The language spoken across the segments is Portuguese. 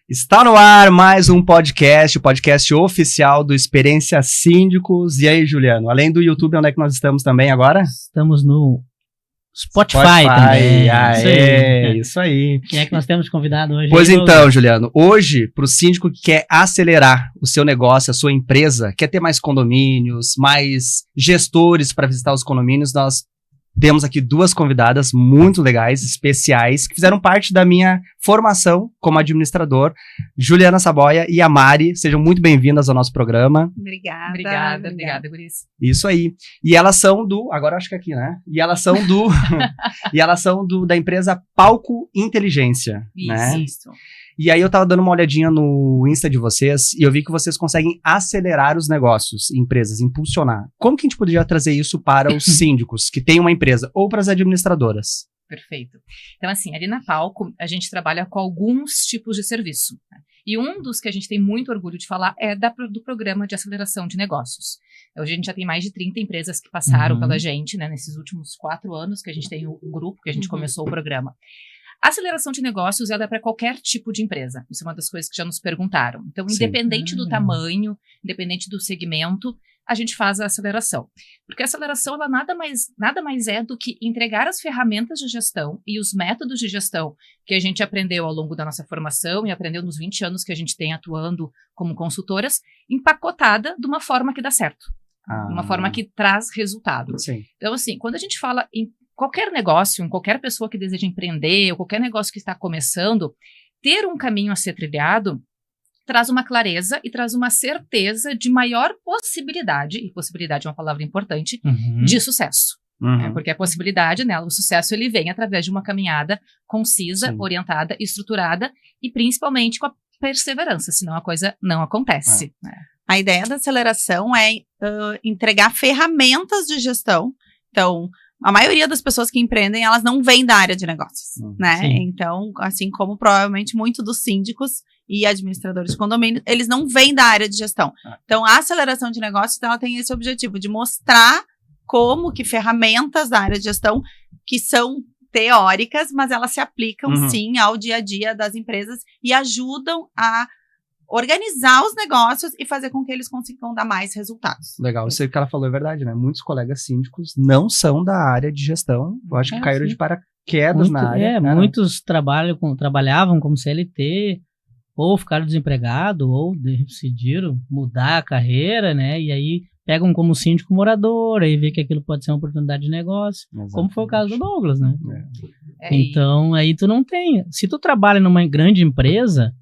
Está no ar mais um podcast, o podcast oficial do Experiência Síndicos. E aí, Juliano, além do YouTube, onde é que nós estamos também agora? Estamos no Spotify também. Isso aí. Quem é que nós temos convidado hoje? Pois então, Juliano, hoje, para o síndico que quer acelerar o seu negócio, a sua empresa, quer ter mais condomínios, mais gestores para visitar os condomínios, nós temos aqui duas convidadas muito legais, especiais, que fizeram parte da minha formação como administrador, Juliana Saboia e a Mari. Sejam muito bem-vindas ao nosso programa. Obrigada, Guris. Isso aí. E elas são agora acho que é aqui, né? E elas são da empresa Palco Inteligência, né? Isso. E aí eu tava dando uma olhadinha no Insta de vocês e eu vi que vocês conseguem acelerar os negócios, empresas, impulsionar. Como que a gente poderia trazer isso para os síndicos que têm uma empresa ou para as administradoras? Perfeito. Então, assim, ali na Palco, a gente trabalha com alguns tipos de serviço. Né? E um dos que a gente tem muito orgulho de falar é do programa de aceleração de negócios. Hoje a gente já tem mais de 30 empresas que passaram pela gente, né, nesses últimos 4 anos que a gente tem o grupo, que a gente começou o programa. A aceleração de negócios, ela é para qualquer tipo de empresa. Isso é uma das coisas que já nos perguntaram. Então, independente do tamanho, independente do segmento, a gente faz a aceleração. Porque a aceleração, ela nada mais é do que entregar as ferramentas de gestão e os métodos de gestão que a gente aprendeu ao longo da nossa formação e aprendeu nos 20 anos que a gente tem atuando como consultoras, empacotada de uma forma que dá certo. De uma forma que traz resultado. Sim. Então, assim, quando a gente fala em qualquer negócio, qualquer pessoa que deseja empreender, ou qualquer negócio que está começando, ter um caminho a ser trilhado traz uma clareza e traz uma certeza de maior possibilidade, e possibilidade é uma palavra importante, de sucesso. Porque a possibilidade, né, o sucesso, ele vem através de uma caminhada concisa, orientada, estruturada e principalmente com a perseverança, senão a coisa não acontece. Né? A ideia da aceleração é entregar ferramentas de gestão. Então, a maioria das pessoas que empreendem, elas não vêm da área de negócios, né? Sim. Então, assim como provavelmente muitos dos síndicos e administradores de condomínio, eles não vêm da área de gestão. Então, a aceleração de negócios, ela tem esse objetivo de mostrar como que ferramentas da área de gestão, que são teóricas, mas elas se aplicam, sim, ao dia a dia das empresas e ajudam a organizar os negócios e fazer com que eles consigam dar mais resultados. Legal, isso que ela falou é verdade, né? Muitos colegas síndicos não são da área de gestão, eu acho que caíram de paraquedas na área. Né? Muitos trabalhavam como CLT, ou ficaram desempregados, ou decidiram mudar a carreira, né? E aí pegam como síndico morador, aí vê que aquilo pode ser uma oportunidade de negócio, como foi o caso do Douglas, né? Então, aí tu não tem. Se tu trabalha numa grande empresa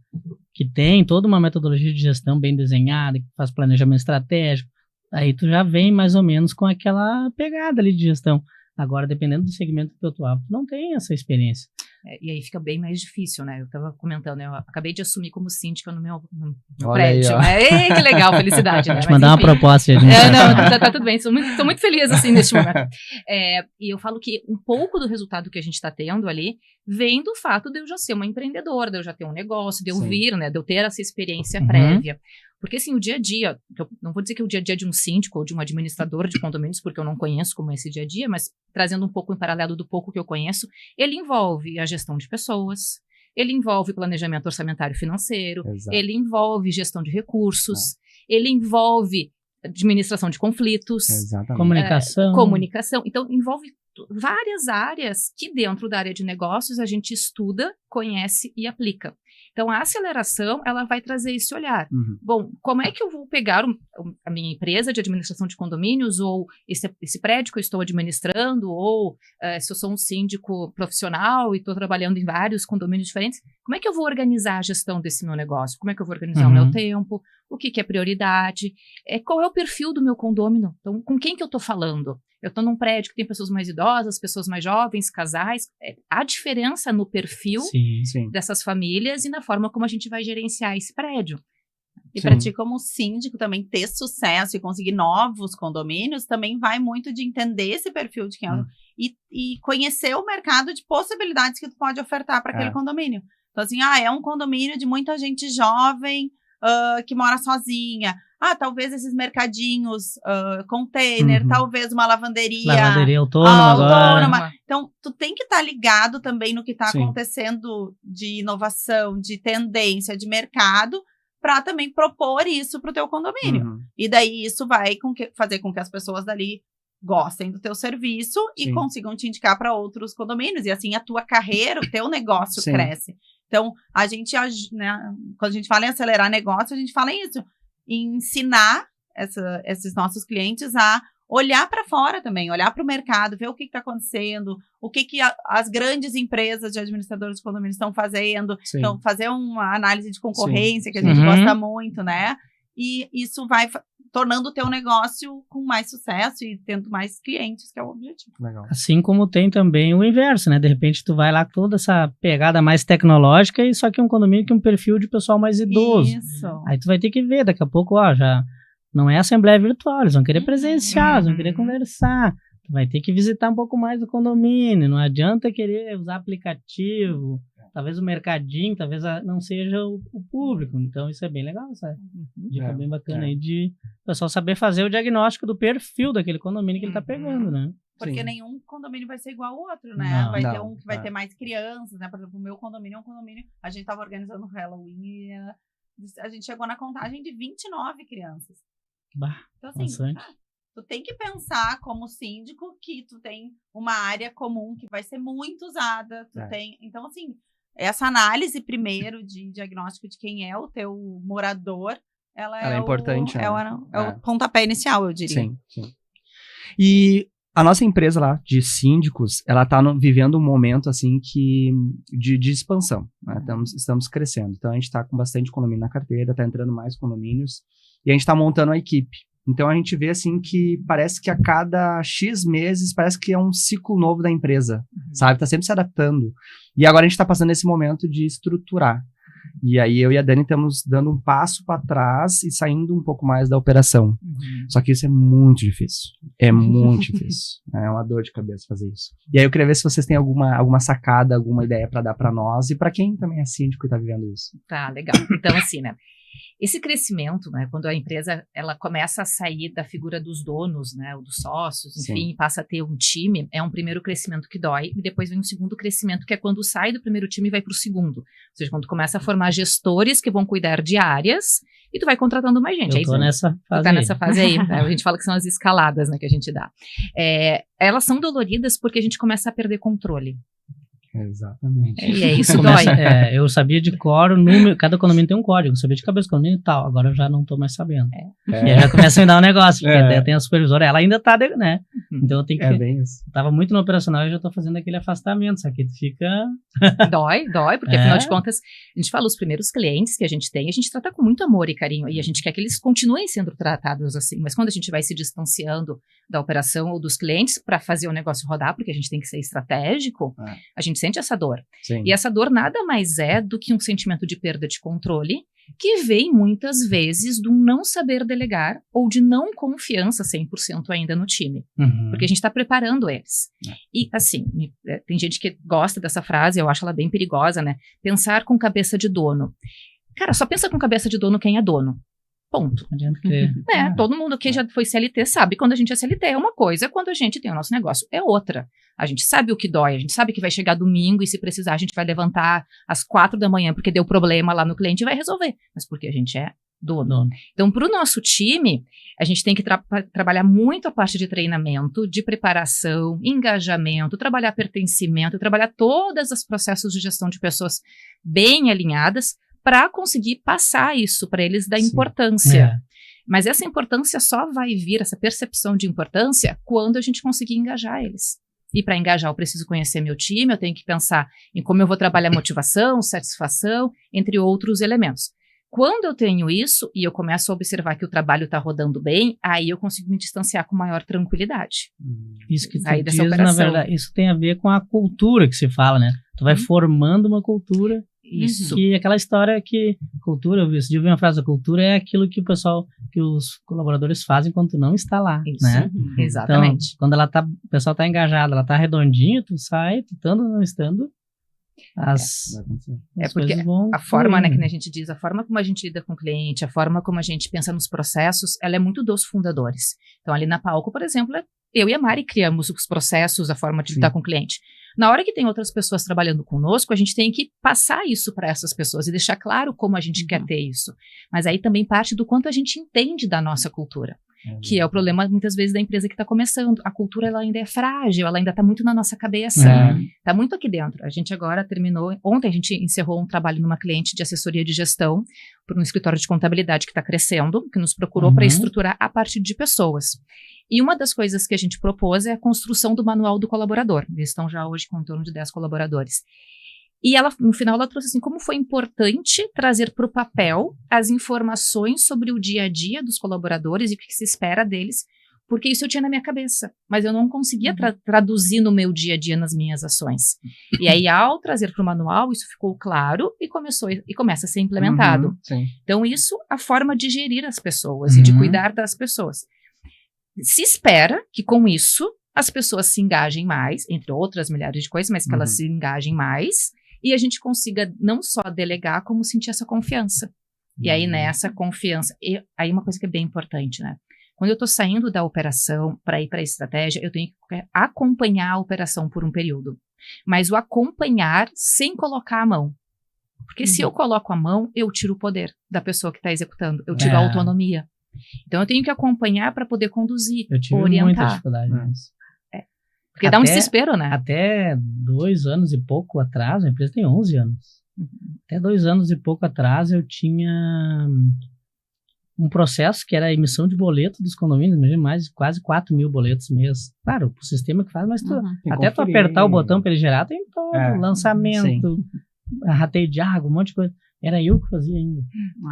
que tem toda uma metodologia de gestão bem desenhada, que faz planejamento estratégico, aí tu já vem mais ou menos com aquela pegada ali de gestão. Agora, dependendo do segmento que tu atuava, tu não tem essa experiência. E aí fica bem mais difícil, né? Eu tava comentando, né? Eu acabei de assumir como síndica no meu Olha prédio. Aí, que legal, felicidade, né? Vou te mandar uma proposta. Não, tá tudo bem, tô muito feliz, assim, neste momento. E eu falo que um pouco do resultado que a gente tá tendo ali vem do fato de eu já ser uma empreendedora, de eu já ter um negócio, de eu vir, né? De eu ter essa experiência prévia. Porque, assim, o dia a dia, eu não vou dizer que é o dia a dia de um síndico ou de um administrador de condomínios, porque eu não conheço como é esse dia a dia, mas trazendo um pouco em paralelo do pouco que eu conheço, ele envolve a gestão de pessoas, ele envolve planejamento orçamentário financeiro, ele envolve gestão de recursos, ele envolve administração de conflitos, comunicação. Então, envolve várias áreas que dentro da área de negócios a gente estuda, conhece e aplica. Então, a aceleração, ela vai trazer esse olhar. Bom, como é que eu vou pegar a minha empresa de administração de condomínios, ou esse prédio que eu estou administrando, ou se eu sou um síndico profissional e estou trabalhando em vários condomínios diferentes, como é que eu vou organizar a gestão desse meu negócio? Como é que eu vou organizar o meu tempo? O que é prioridade? Qual é o perfil do meu condômino? Então, com quem que eu estou falando? Eu estou num prédio que tem pessoas mais idosas, pessoas mais jovens, casais. Há diferença no perfil dessas famílias e na forma como a gente vai gerenciar esse prédio. E para ti, como síndico, também ter sucesso e conseguir novos condomínios, também vai muito de entender esse perfil de quem é e conhecer o mercado de possibilidades que tu pode ofertar para aquele condomínio. Então, assim, é um condomínio de muita gente jovem, que mora sozinha. talvez esses mercadinhos, container, talvez uma lavanderia autônoma agora. Então, tu tem que estar ligado também no que está acontecendo de inovação, de tendência, de mercado, para também propor isso para o teu condomínio. E daí isso vai fazer com que as pessoas dali gostem do teu serviço e consigam te indicar para outros condomínios. E assim a tua carreira, o teu negócio cresce. Então, a gente, né, quando a gente fala em acelerar negócio, a gente fala isso, em ensinar esses nossos clientes a olhar para fora também, olhar para o mercado, ver o que está acontecendo, o que as grandes empresas de administradores de condomínios estão fazendo. Então, fazer uma análise de concorrência, que a gente gosta muito, né? E isso vai tornando o teu negócio com mais sucesso e tendo mais clientes, que é o objetivo. Legal. Assim como tem também o inverso, né? De repente tu vai lá com toda essa pegada mais tecnológica e só que um condomínio que um perfil de pessoal mais idoso. Isso. Aí tu vai ter que ver, daqui a pouco, já não é assembleia virtual, eles vão querer presencial, eles vão querer conversar. Tu vai ter que visitar um pouco mais o condomínio, não adianta querer usar aplicativo, talvez o mercadinho, talvez não seja o público. Então isso é bem legal, sabe? Dica bem bacana aí de o pessoal saber fazer o diagnóstico do perfil daquele condomínio que ele tá pegando, né? Porque nenhum condomínio vai ser igual ao outro, né? Vai ter um que vai ter mais crianças, né? Por exemplo, o meu condomínio é um condomínio, a gente tava organizando o Halloween e a gente chegou na contagem de 29 crianças. Então assim, tu tem que pensar como síndico que tu tem uma área comum que vai ser muito usada, então assim, essa análise primeiro de diagnóstico de quem é o teu morador, ela é importante, né? É o pontapé inicial, eu diria. Sim. E a nossa empresa lá, de síndicos, ela está vivendo um momento, assim, de expansão, né? Estamos crescendo. Então, a gente está com bastante condomínio na carteira, está entrando mais condomínios, e a gente está montando a equipe. Então, a gente vê, assim, que parece que a cada X meses, parece que é um ciclo novo da empresa, sabe? Está sempre se adaptando. E agora a gente está passando esse momento de estruturar. E aí eu e a Dani estamos dando um passo para trás e saindo um pouco mais da operação. Só que isso é muito difícil. É muito difícil. É uma dor de cabeça fazer isso. E aí eu queria ver se vocês têm alguma sacada, alguma ideia para dar para nós e para quem também é síndico e está vivendo isso. Tá, legal. Então, assim, né? Esse crescimento, né, quando a empresa ela começa a sair da figura dos donos, né, ou dos sócios, enfim, passa a ter um time, é um primeiro crescimento que dói, e depois vem um segundo crescimento, que é quando sai do primeiro time e vai para o segundo. Ou seja, quando começa a formar gestores que vão cuidar de áreas, e tu vai contratando mais gente. Eu tô nessa fase. Tu tá nessa fase aí. Né? A gente fala que são as escaladas, né, que a gente dá. Elas são doloridas porque a gente começa a perder controle. Exatamente. E isso dói. Eu sabia de cor, cada condomínio tem um código, eu sabia de cabeça do condomínio e tal, agora eu já não tô mais sabendo. E aí já começa a me dar um negócio, porque daí tem a supervisora, ela ainda tá, né? Então eu tenho que... bem isso. Tava muito no operacional e já tô fazendo aquele afastamento, só que tu fica... Dói, porque afinal de contas, a gente fala, os primeiros clientes que a gente tem, a gente trata com muito amor e carinho, e a gente quer que eles continuem sendo tratados assim, mas quando a gente vai se distanciando da operação ou dos clientes para fazer o negócio rodar, porque a gente tem que ser estratégico, a gente sente essa dor. Sim. E essa dor nada mais é do que um sentimento de perda de controle que vem muitas vezes do não saber delegar ou de não confiança 100% ainda no time. Porque a gente está preparando eles. E assim, tem gente que gosta dessa frase, eu acho ela bem perigosa, né? Pensar com cabeça de dono. Cara, só pensa com cabeça de dono quem é dono. Ponto. Não adianta crer. Todo mundo que já foi CLT sabe quando a gente é CLT é uma coisa, quando a gente tem o nosso negócio é outra. A gente sabe o que dói, a gente sabe que vai chegar domingo e se precisar a gente vai levantar às 4 da manhã porque deu problema lá no cliente e vai resolver. Mas porque a gente é dono. Então, para o nosso time, a gente tem que trabalhar muito a parte de treinamento, de preparação, engajamento, trabalhar pertencimento, trabalhar todos os processos de gestão de pessoas bem alinhadas para conseguir passar isso para eles da importância. Mas essa importância só vai vir, essa percepção de importância, quando a gente conseguir engajar eles. E para engajar eu preciso conhecer meu time, eu tenho que pensar em como eu vou trabalhar motivação, satisfação, entre outros elementos. Quando eu tenho isso e eu começo a observar que o trabalho está rodando bem, aí eu consigo me distanciar com maior tranquilidade. Isso que tu diz, na verdade, isso tem a ver com a cultura que se fala, né? Tu vai formando uma cultura. Isso. Que aquela história que cultura, eu vi uma frase, a cultura é aquilo que o pessoal, que os colaboradores fazem quando tu não está lá, isso, né? Exatamente. Então, quando o pessoal tá engajado, ela tá redondinha, tu sai, tu estando ou não estando, Porque a forma, né, que a gente diz, a forma como a gente lida com o cliente, a forma como a gente pensa nos processos, ela é muito dos fundadores. Então, ali na Palco, por exemplo, eu e a Mari criamos os processos, a forma de lidar com o cliente. Na hora que tem outras pessoas trabalhando conosco, a gente tem que passar isso para essas pessoas e deixar claro como a gente quer ter isso. Mas aí também parte do quanto a gente entende da nossa cultura. Que é o problema, muitas vezes, da empresa que está começando. A cultura, ela ainda é frágil, ela ainda está muito na nossa cabeça. Está muito aqui dentro. A gente agora terminou... Ontem a gente encerrou um trabalho numa cliente de assessoria de gestão por um escritório de contabilidade que está crescendo, que nos procurou para estruturar a partir de pessoas. E uma das coisas que a gente propôs é a construção do manual do colaborador. Eles estão já hoje com em torno de 10 colaboradores. E ela, no final, ela trouxe assim, como foi importante trazer para o papel as informações sobre o dia a dia dos colaboradores e o que se espera deles, porque isso eu tinha na minha cabeça, mas eu não conseguia traduzir no meu dia a dia nas minhas ações. E aí, ao trazer para o manual, isso ficou claro e começa a ser implementado. Então, isso, a forma de gerir as pessoas e de cuidar das pessoas. Se espera que, com isso, as pessoas se engajem mais, entre outras milhares de coisas, mas que elas se engajem mais, e a gente consiga não só delegar, como sentir essa confiança. E aí, nessa confiança... aí uma coisa que é bem importante, né? Quando eu estou saindo da operação para ir para a estratégia, eu tenho que acompanhar a operação por um período. Mas o acompanhar sem colocar a mão. Porque se eu coloco a mão, eu tiro o poder da pessoa que está executando. Eu tiro a autonomia. Então, eu tenho que acompanhar para poder conduzir, eu tive orientar. Muita dificuldade nisso. Porque dá um desespero, né? Até 2 anos e pouco atrás, a empresa tem 11 anos. Até 2 anos e pouco atrás, eu tinha um processo que era a emissão de boleto dos condomínios, imagina, mais quase 4 mil boletos mês. Claro, o sistema que faz, mas até tu apertar o botão para ele gerar, tem todo lançamento, rateio de água, um monte de coisa. Era eu que fazia ainda.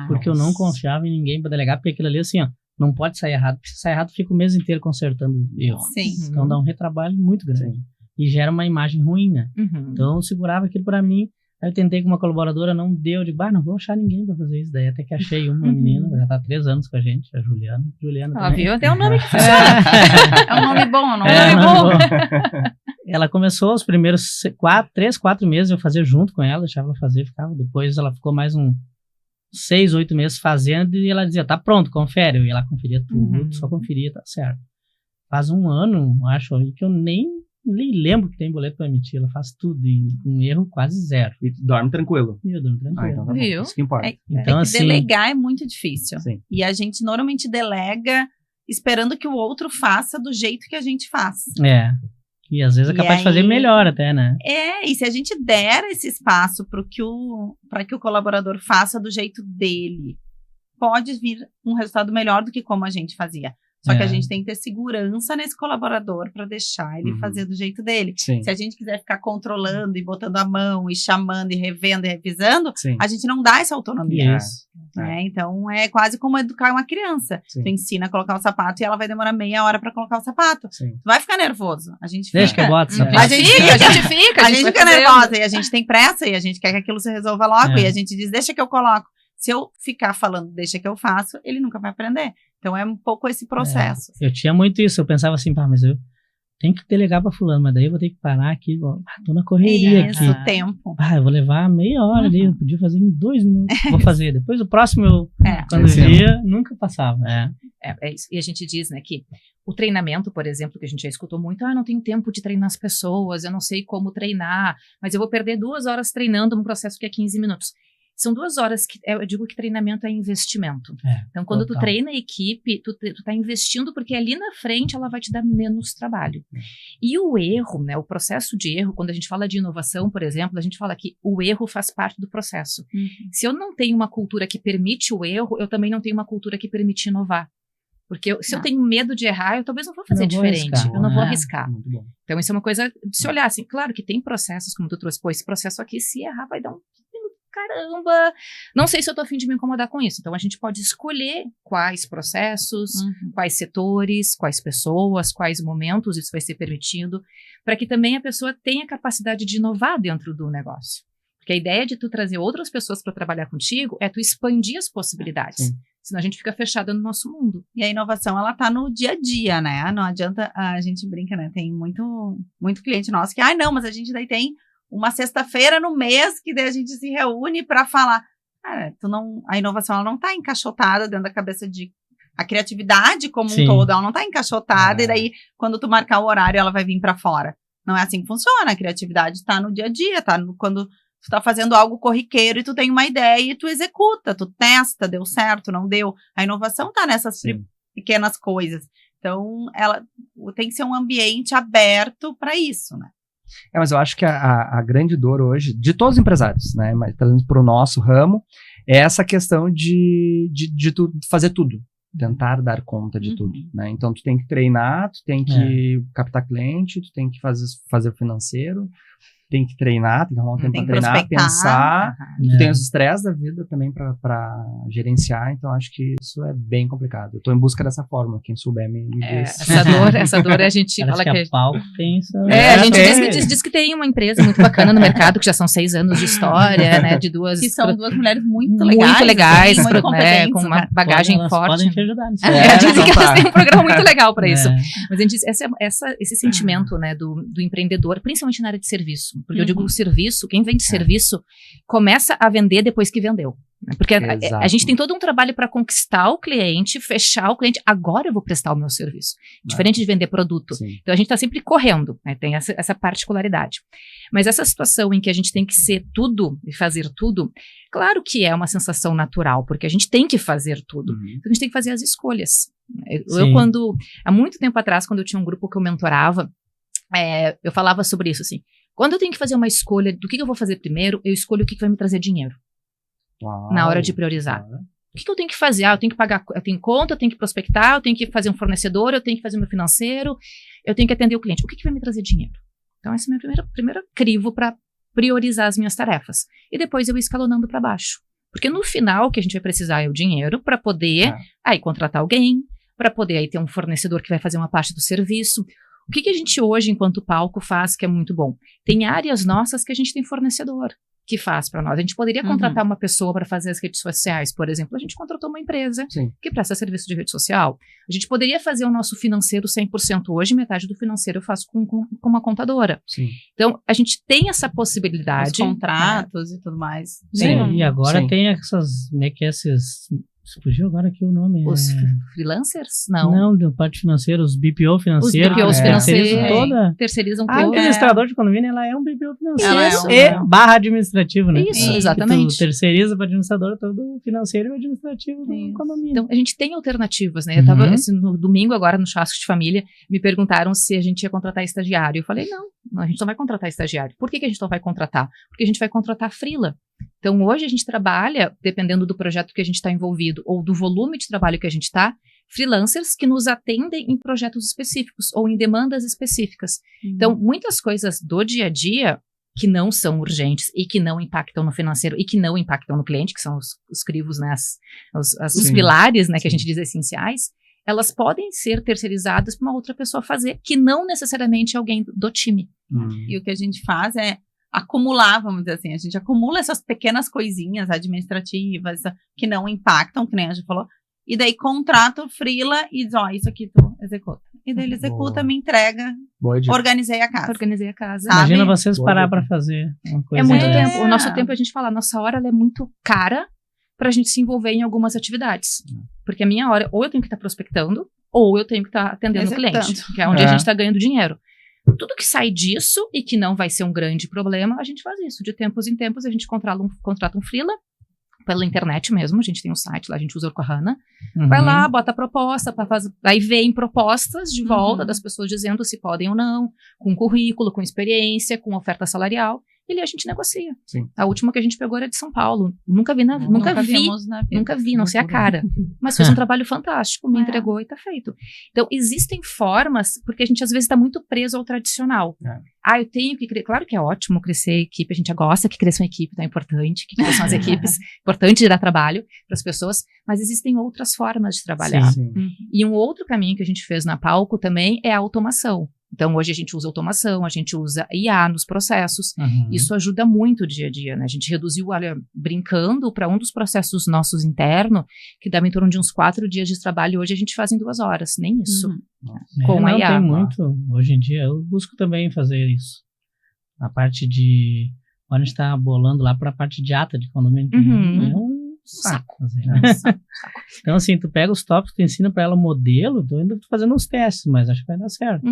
Porque eu não confiava em ninguém para delegar, porque aquilo ali, assim, ó, não pode sair errado, porque se sair errado, fica o mês inteiro consertando erro. Então dá um retrabalho muito grande. E gera uma imagem ruim, né? Então eu segurava aquilo pra mim, aí eu tentei com uma colaboradora, não deu, eu digo, não vou achar ninguém pra fazer isso. Daí até que achei uma menina, já tá há 3 anos com a gente, a Juliana. Ela viu? Até um nome que funciona. É um nome bom, não é um nome bom. Ela começou os primeiros 3, 4 meses eu fazia junto com ela, deixava ela fazer, ficava. Depois ela ficou mais 6, 8 meses fazendo e ela dizia, tá pronto, confere. E ela conferia tudo, só conferia, tá certo. Faz 1 ano, acho, que eu nem lembro que tem boleto para emitir. Ela faz tudo e um erro quase 0. E dorme tranquilo. E eu durmo tranquilo. Então tá bom. Isso que importa. Então, assim, delegar é muito difícil. E a gente normalmente delega esperando que o outro faça do jeito que a gente faz. E às vezes é capaz de fazer melhor até, né? E se a gente der esse espaço para que o colaborador faça do jeito dele, pode vir um resultado melhor do que como a gente fazia. Só que a gente tem que ter segurança nesse colaborador para deixar ele fazer do jeito dele. Se a gente quiser ficar controlando e botando a mão e chamando e revendo e revisando, a gente não dá essa autonomia. Então é quase como educar uma criança. Tu ensina a colocar o sapato e ela vai demorar meia hora para colocar o sapato. Tu vai ficar nervoso. A gente fica. Deixa que eu boto o sapato. A gente fica nervosa e a gente tem pressa e a gente quer que aquilo se resolva logo. E a gente diz, deixa que eu coloco. Se eu ficar falando, deixa que eu faço, ele nunca vai aprender. Então é um pouco esse processo. Eu tinha muito isso, eu pensava assim, mas eu tenho que delegar para fulano, mas daí eu vou ter que parar aqui, tô na correria aqui. Isso, tempo. Eu vou levar meia hora ali, eu podia fazer em 2 minutos. Vou fazer, depois o próximo eu, quando via, nunca passava. É isso. E a gente diz, né, que o treinamento, por exemplo, que a gente já escutou muito, eu não tenho tempo de treinar as pessoas, eu não sei como treinar, mas eu vou perder 2 horas treinando um processo que é 15 minutos. São 2 horas que eu digo que treinamento é investimento. Então, quando tu treina a equipe, tu tá investindo porque ali na frente ela vai te dar menos trabalho. E o erro, né, o processo de erro, quando a gente fala de inovação, por exemplo, a gente fala que o erro faz parte do processo. Se eu não tenho uma cultura que permite o erro, eu também não tenho uma cultura que permite inovar. Porque se eu tenho medo de errar, eu talvez não vou fazer diferente. Eu não vou arriscar. Então, isso é uma coisa de se olhar assim. Claro que tem processos, como tu trouxe, esse processo aqui, se errar, vai dar caramba, não sei se eu tô a fim de me incomodar com isso. Então, a gente pode escolher quais processos, quais setores, quais pessoas, quais momentos isso vai ser permitido, para que também a pessoa tenha capacidade de inovar dentro do negócio. Porque a ideia de tu trazer outras pessoas para trabalhar contigo é tu expandir as possibilidades. Senão a gente fica fechada no nosso mundo. E a inovação, ela tá no dia a dia, né? Não adianta, a gente brinca, né? Tem muito cliente nosso que, não, mas a gente daí tem uma sexta-feira no mês que daí a gente se reúne para falar, cara, a inovação ela não está encaixotada dentro da cabeça de a criatividade como um todo, ela não está encaixotada, e daí quando tu marcar o horário ela vai vir para fora. Não é assim que funciona, a criatividade está no dia a dia, quando tu tá fazendo algo corriqueiro e tu tem uma ideia e tu executa, tu testa, deu certo, não deu. A inovação tá nessas pequenas coisas. Então, ela tem que ser um ambiente aberto para isso, né? Mas eu acho que a grande dor hoje, de todos os empresários, né, mas trazendo para o nosso ramo, é essa questão de tu fazer tudo, tentar dar conta de tudo, né? Então, tu tem que treinar, tu tem que captar cliente, tu tem que fazer o financeiro, tem que treinar, tem que arrumar um tempo para treinar, pensar. Tu tem os estresses da vida também para gerenciar, então acho que isso é bem complicado. Eu tô em busca dessa fórmula, quem souber me diz. Essa dor a gente fala que a Paulo tem isso. A gente diz que tem uma empresa muito bacana no mercado, que já são 6 anos de história, né, de duas... Que são duas mulheres muito legais, muito competentes, com uma bagagem forte. Podem te ajudar nisso. Dizem que elas têm um programa muito legal para isso. Mas a gente diz, esse sentimento, né, do empreendedor, principalmente na área de serviço. Porque eu digo o serviço, quem vende serviço começa a vender depois que vendeu. Porque a gente tem todo um trabalho para conquistar o cliente, fechar o cliente. Agora eu vou prestar o meu serviço. Diferente de vender produto. Então a gente está sempre correndo, né? Tem essa particularidade. Mas essa situação em que a gente tem que ser tudo e fazer tudo, claro que é uma sensação natural, porque a gente tem que fazer tudo. Então a gente tem que fazer as escolhas. Há muito tempo atrás, quando eu tinha um grupo que eu mentorava, eu falava sobre isso assim. Quando eu tenho que fazer uma escolha do que eu vou fazer primeiro, eu escolho o que vai me trazer dinheiro. Na hora de priorizar. O que eu tenho que fazer? Eu tenho que pagar, eu tenho conta, eu tenho que prospectar, eu tenho que fazer um fornecedor, eu tenho que fazer o meu financeiro, eu tenho que atender o cliente. O que vai me trazer dinheiro? Então, esse é o meu primeiro crivo para priorizar as minhas tarefas. E depois eu ir escalonando para baixo. Porque no final, o que a gente vai precisar é o dinheiro para poder aí contratar alguém, para poder aí ter um fornecedor que vai fazer uma parte do serviço. O que a gente hoje, enquanto palco, faz que é muito bom? Tem áreas nossas que a gente tem fornecedor que faz para nós. A gente poderia contratar uma pessoa para fazer as redes sociais, por exemplo. A gente contratou uma empresa que presta serviço de rede social. A gente poderia fazer o nosso financeiro 100% hoje, metade do financeiro eu faço com uma contadora. Então, a gente tem essa possibilidade. Os contratos e tudo mais. E agora tem essas, como é que é esses... Fugiu agora aqui o nome. Os freelancers? Não, do parte financeira, os BPO financeiros. Os BPOs financeiros. Terceirizam todo. A administrador de condomínio, ela é um BPO financeiro. Ela e /administrativo, né? Isso, exatamente. Tu terceiriza para administrador todo o financeiro e o administrativo do condomínio. Então, a gente tem alternativas, né? Eu tava, no domingo agora, no churrasco de família, me perguntaram se a gente ia contratar estagiário. Eu falei, não, a gente não vai contratar estagiário. Por que a gente não vai contratar? Porque a gente vai contratar freela. Então, hoje a gente trabalha, dependendo do projeto que a gente está envolvido ou do volume de trabalho que a gente está, freelancers que nos atendem em projetos específicos ou em demandas específicas. Então, muitas coisas do dia a dia que não são urgentes e que não impactam no financeiro e que não impactam no cliente, que são os crivos, né, os pilares, né, que a gente diz essenciais, elas podem ser terceirizadas para uma outra pessoa fazer, que não necessariamente é alguém do time. E o que a gente faz é acumular, vamos dizer assim, a gente acumula essas pequenas coisinhas administrativas que não impactam, que nem a gente falou, e daí contrata o freela e diz, isso aqui tu executa. E daí ele executa, me entrega, organizei a casa. Imagina vocês parar para fazer uma coisa. É muito tempo. O nosso tempo, a gente fala, a nossa hora ela é muito cara pra gente se envolver em algumas atividades. Porque a minha hora, ou eu tenho que estar prospectando, ou eu tenho que estar atendendo o cliente, que é onde a gente está ganhando dinheiro. Tudo que sai disso e que não vai ser um grande problema, a gente faz isso. De tempos em tempos, a gente contrata um freela pela internet mesmo. A gente tem um site lá, a gente usa o Orkahana. Vai lá, bota a proposta, aí vem propostas de volta das pessoas dizendo se podem ou não, com currículo, com experiência, com oferta salarial. E ali a gente negocia. A última que a gente pegou era de São Paulo. Nunca vi, não sei a cara. Mas fez um trabalho fantástico, me entregou e tá feito. Então, existem formas, porque a gente às vezes está muito preso ao tradicional. Eu tenho que crescer. Claro que é ótimo crescer a equipe, a gente já gosta que cresça uma equipe, tá? É importante que cresçam as equipes, importante dar trabalho para as pessoas, mas existem outras formas de trabalhar. E um outro caminho que a gente fez na Palco também é a automação. Então, hoje a gente usa automação, a gente usa IA nos processos. Isso ajuda muito o dia a dia, né? A gente reduziu, brincando, para um dos processos nossos internos, que dava em torno de uns 4 dias de trabalho, hoje a gente faz em 2 horas, nem isso. Com a IA. Tem muito. Hoje em dia, eu busco também fazer isso. A parte de... Agora a gente tá bolando lá pra parte de ata de condomínio. É um saco. Assim, né? Então, assim, tu pega os tópicos, tu ensina pra ela o modelo, tu ainda tô fazendo uns testes, mas acho que vai dar certo.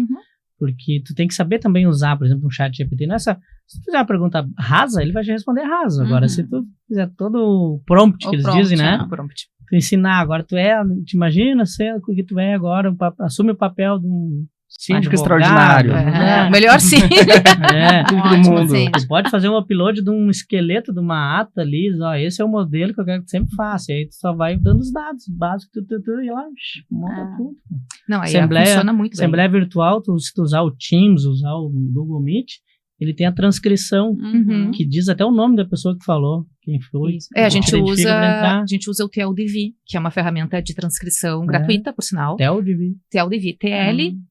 Porque tu tem que saber também usar, por exemplo, um chat GPT. Não é só, se tu fizer uma pergunta rasa, ele vai te responder raso. Agora, se tu fizer todo o prompt que eles dizem, né? Tu ensinar, agora tu te imagina sendo que tu é agora, assume o papel de um síndico extraordinário. Melhor sim. Do mundo. Tu pode fazer um upload de um esqueleto, de uma ata ali, esse é o modelo que eu quero que tu sempre faça. E aí tu só vai dando os dados básicos, e lá, monta tudo. Não, aí funciona muito bem. Assembleia virtual, se tu usar o Teams, usar o Google Meet, ele tem a transcrição, que diz até o nome da pessoa que falou, quem foi. A gente usa o TLDV, que é uma ferramenta de transcrição gratuita, por sinal. TLDV,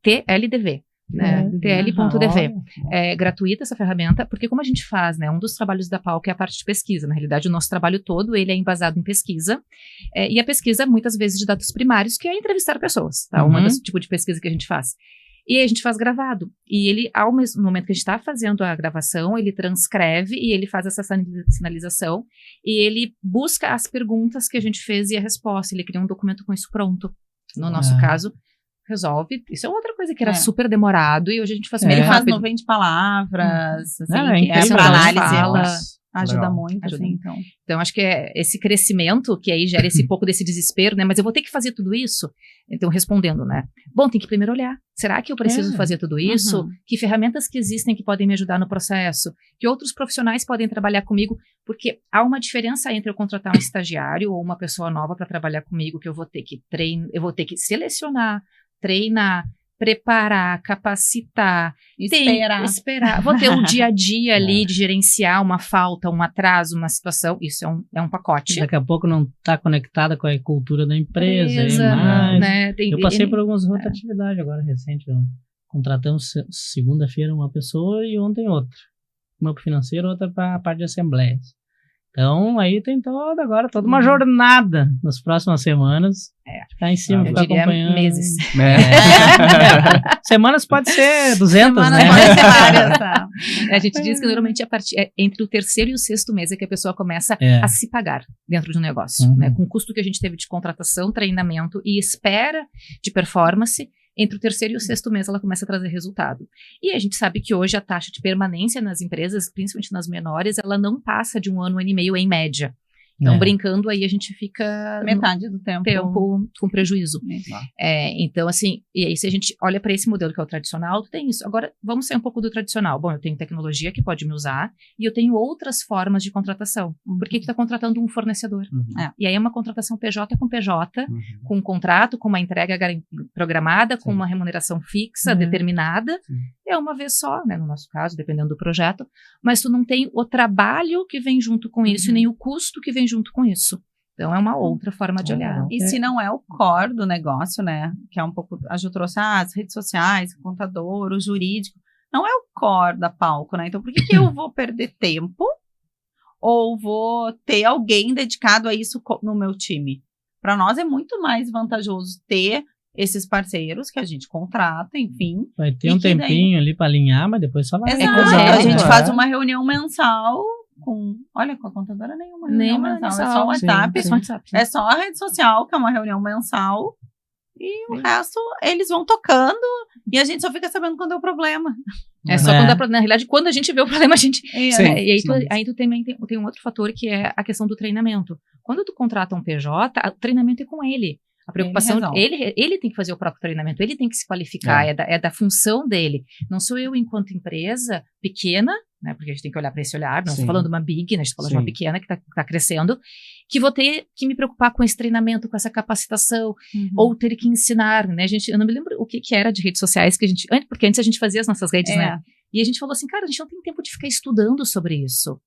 TLDV. Né? TL.dv. É gratuita essa ferramenta, porque como a gente faz, né, um dos trabalhos da PALC é a parte de pesquisa. Na realidade, o nosso trabalho todo, ele é embasado em pesquisa, e a pesquisa, muitas vezes, de dados primários, que é entrevistar pessoas, tá? Uma das tipo de pesquisa que a gente faz. E a gente faz gravado. E ele, ao mesmo momento que a gente está fazendo a gravação, ele transcreve e ele faz essa sinalização, e ele busca as perguntas que a gente fez e a resposta. Ele cria um documento com isso pronto. No nosso caso, resolve. Isso é outra coisa que era super demorado e hoje a gente faz meio rápido. Ele faz 90 palavras, assim, que a análise ajuda muito, assim, então acho que é esse crescimento que aí gera esse pouco desse desespero, né, mas eu vou ter que fazer tudo isso, então respondendo, né, bom, tem que primeiro olhar, será que eu preciso fazer tudo isso? Que ferramentas que existem que podem me ajudar no processo? Que outros profissionais podem trabalhar comigo? Porque há uma diferença entre eu contratar um estagiário ou uma pessoa nova para trabalhar comigo, que eu vou ter que selecionar, treinar, preparar, capacitar, esperar. Vou ter o dia a dia ali de gerenciar uma falta, um atraso, uma situação. Isso é um pacote. Daqui a pouco não está conectada com a cultura da empresa. Né? Eu passei por algumas rotatividades agora recente. Contratamos segunda-feira uma pessoa e ontem outra. Uma para o financeiro, outra para a parte de assembleias. Então, aí tem toda uma jornada nas próximas semanas. Ficar em cima, ficar acompanhando. Meses. Semanas pode ser 200, Semanas né? pode ser várias, tá? A gente diz que normalmente entre o terceiro e o sexto mês é que a pessoa começa a se pagar dentro de um negócio. Né? Com o custo que a gente teve de contratação, treinamento e espera de performance, entre o terceiro e o sexto mês ela começa a trazer resultado. E a gente sabe que hoje a taxa de permanência nas empresas, principalmente nas menores, ela não passa de 1 ano e meio em média. Então, brincando aí, a gente fica... metade do tempo com prejuízo. Então, assim, e aí se a gente olha para esse modelo que é o tradicional, tu tem isso. Agora, vamos sair um pouco do tradicional. Bom, eu tenho tecnologia que pode me usar e eu tenho outras formas de contratação. Por que tu tá contratando um fornecedor? E aí é uma contratação PJ com PJ, com um contrato, com uma entrega programada, com uma remuneração fixa, determinada. É uma vez só, né, no nosso caso, dependendo do projeto. Mas tu não tem o trabalho que vem junto com isso e nem o custo que vem junto com isso. Então, é uma outra forma de olhar. E se não é o core do negócio, né, que é um pouco, a Ju trouxe as redes sociais, o contador, o jurídico, não é o core da PALC, né, então por que eu vou perder tempo ou vou ter alguém dedicado a isso no meu time? Para nós é muito mais vantajoso ter esses parceiros que a gente contrata, enfim. Vai ter um tempinho ali para alinhar, mas depois só vai. A gente faz uma reunião mensal com a contadora nenhuma reunião mensal, é só o WhatsApp, é só a rede social, que é uma reunião mensal, e o resto eles vão tocando e a gente só fica sabendo quando é o problema. Só quando na realidade, quando a gente vê o problema, a gente... E aí tu também tem um outro fator que é a questão do treinamento. Quando tu contrata um PJ, o treinamento é com ele. A preocupação, ele tem que fazer o próprio treinamento, ele tem que se qualificar, é da função dele. Não sou eu, enquanto empresa pequena, né, porque a gente tem que olhar para esse olhar, não estou falando de uma big, né, estou falando de uma pequena que está crescendo, que vou ter que me preocupar com esse treinamento, com essa capacitação, ou ter que ensinar, né, eu não me lembro o que era de redes sociais, porque antes a gente fazia as nossas redes, né, e a gente falou assim, cara, a gente não tem tempo de ficar estudando sobre isso.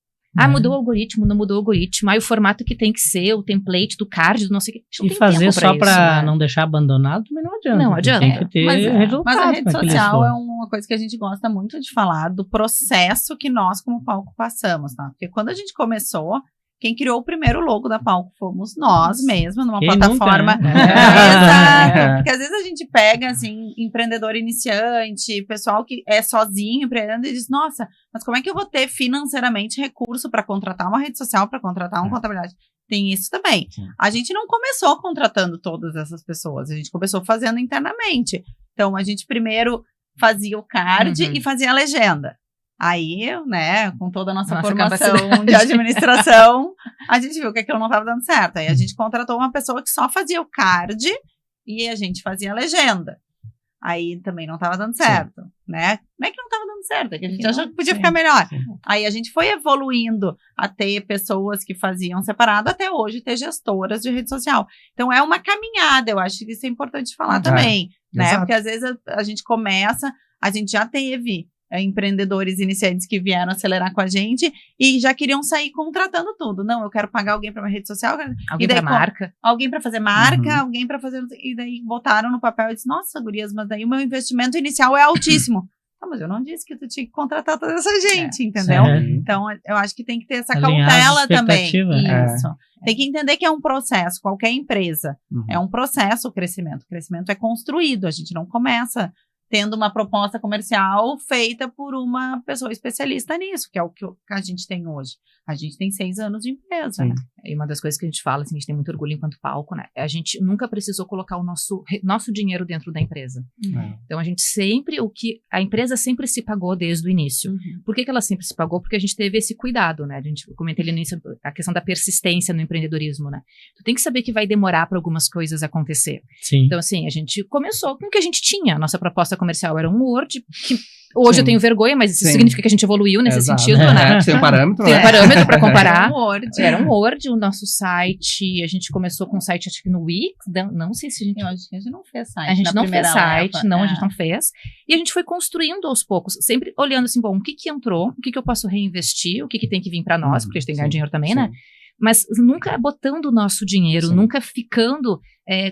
Mudou o algoritmo, não mudou o algoritmo. O formato que tem que ser, o template do card, do não sei o que. E fazer só para não deixar abandonado também não adianta. Não adianta. Tem que ter resultado. Mas a rede social é uma coisa que a gente gosta muito de falar do processo que nós, como palco, passamos, tá? Porque quando a gente começou, quem criou o primeiro logo da Palco fomos nós mesmos, numa Quem plataforma. nunca, né? Exato. Porque às vezes a gente pega, assim, empreendedor iniciante, pessoal que é sozinho empreendendo e diz, nossa, mas como é que eu vou ter financeiramente recurso para contratar uma rede social, para contratar uma contabilidade? Tem isso também. Sim. A gente não começou contratando todas essas pessoas, a gente começou fazendo internamente. Então, a gente primeiro fazia o card e fazia a legenda. Aí, né, com toda a nossa formação de administração, a gente viu que aquilo não estava dando certo. Aí a gente contratou uma pessoa que só fazia o card e a gente fazia a legenda. Aí também não estava dando certo, né? Não é que não estava dando certo, é que a gente achou que podia ficar melhor. Sim. Aí a gente foi evoluindo a ter pessoas que faziam separado, até hoje ter gestoras de rede social. Então é uma caminhada, eu acho que isso é importante falar também, né? Exato. Porque às vezes a gente começa, a gente já teve empreendedores iniciantes que vieram acelerar com a gente e já queriam sair contratando tudo. Não, eu quero pagar alguém para minha rede social. Alguém para marca. Alguém para fazer marca, alguém para fazer... E daí botaram no papel e disse, nossa, gurias, mas daí o meu investimento inicial é altíssimo. Mas eu não disse que tu tinha que contratar toda essa gente, entendeu? Então, eu acho que tem que ter essa cautela também. Isso. Tem que entender que é um processo, qualquer empresa. É um processo o crescimento. O crescimento é construído, a gente não começa tendo uma proposta comercial feita por uma pessoa especialista nisso, que é o que a gente tem hoje. A gente tem 6 anos de empresa, né? E uma das coisas que a gente fala, assim, a gente tem muito orgulho enquanto Palco, né? A gente nunca precisou colocar o nosso dinheiro dentro da empresa. Então, a gente sempre, a empresa sempre se pagou desde o início. Por que ela sempre se pagou? Porque a gente teve esse cuidado, né? Eu comentei ali no início a questão da persistência no empreendedorismo, né? Tu tem que saber que vai demorar para algumas coisas acontecer. Sim. Então, assim, a gente começou com o que a gente tinha. A nossa proposta comercial era um Word, que hoje eu tenho vergonha, mas isso significa que a gente evoluiu nesse sentido, né? Tem um parâmetro, Tem um parâmetro para comparar. Era um Word, o nosso site, a gente começou com um site, acho que no Wix, não sei se a gente... Eu acho que a gente não fez site. A gente não fez site, leva. a gente não fez. E a gente foi construindo aos poucos, sempre olhando assim, bom, o que entrou, o que eu posso reinvestir, o que tem que vir para nós, porque a gente tem que ganhar dinheiro também, né? Mas nunca botando o nosso dinheiro, nunca ficando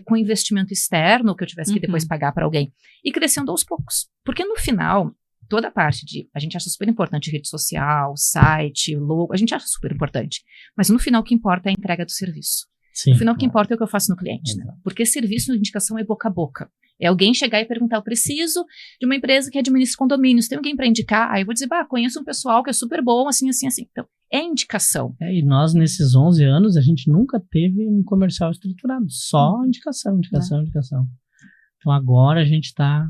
com investimento externo que eu tivesse que depois pagar para alguém. E crescendo aos poucos. Porque no final, toda a parte a gente acha super importante rede social, site, logo, a gente acha super importante. Mas no final o que importa é a entrega do serviço. Sim, no final o que importa é o que eu faço no cliente, né? Porque serviço de indicação é boca a boca. É alguém chegar e perguntar, eu preciso de uma empresa que administra condomínios, tem alguém para indicar? Aí eu vou dizer, conheço um pessoal que é super bom, assim. Então, é indicação. E nós, nesses 11 anos, a gente nunca teve um comercial estruturado. Só indicação. Então, agora a gente está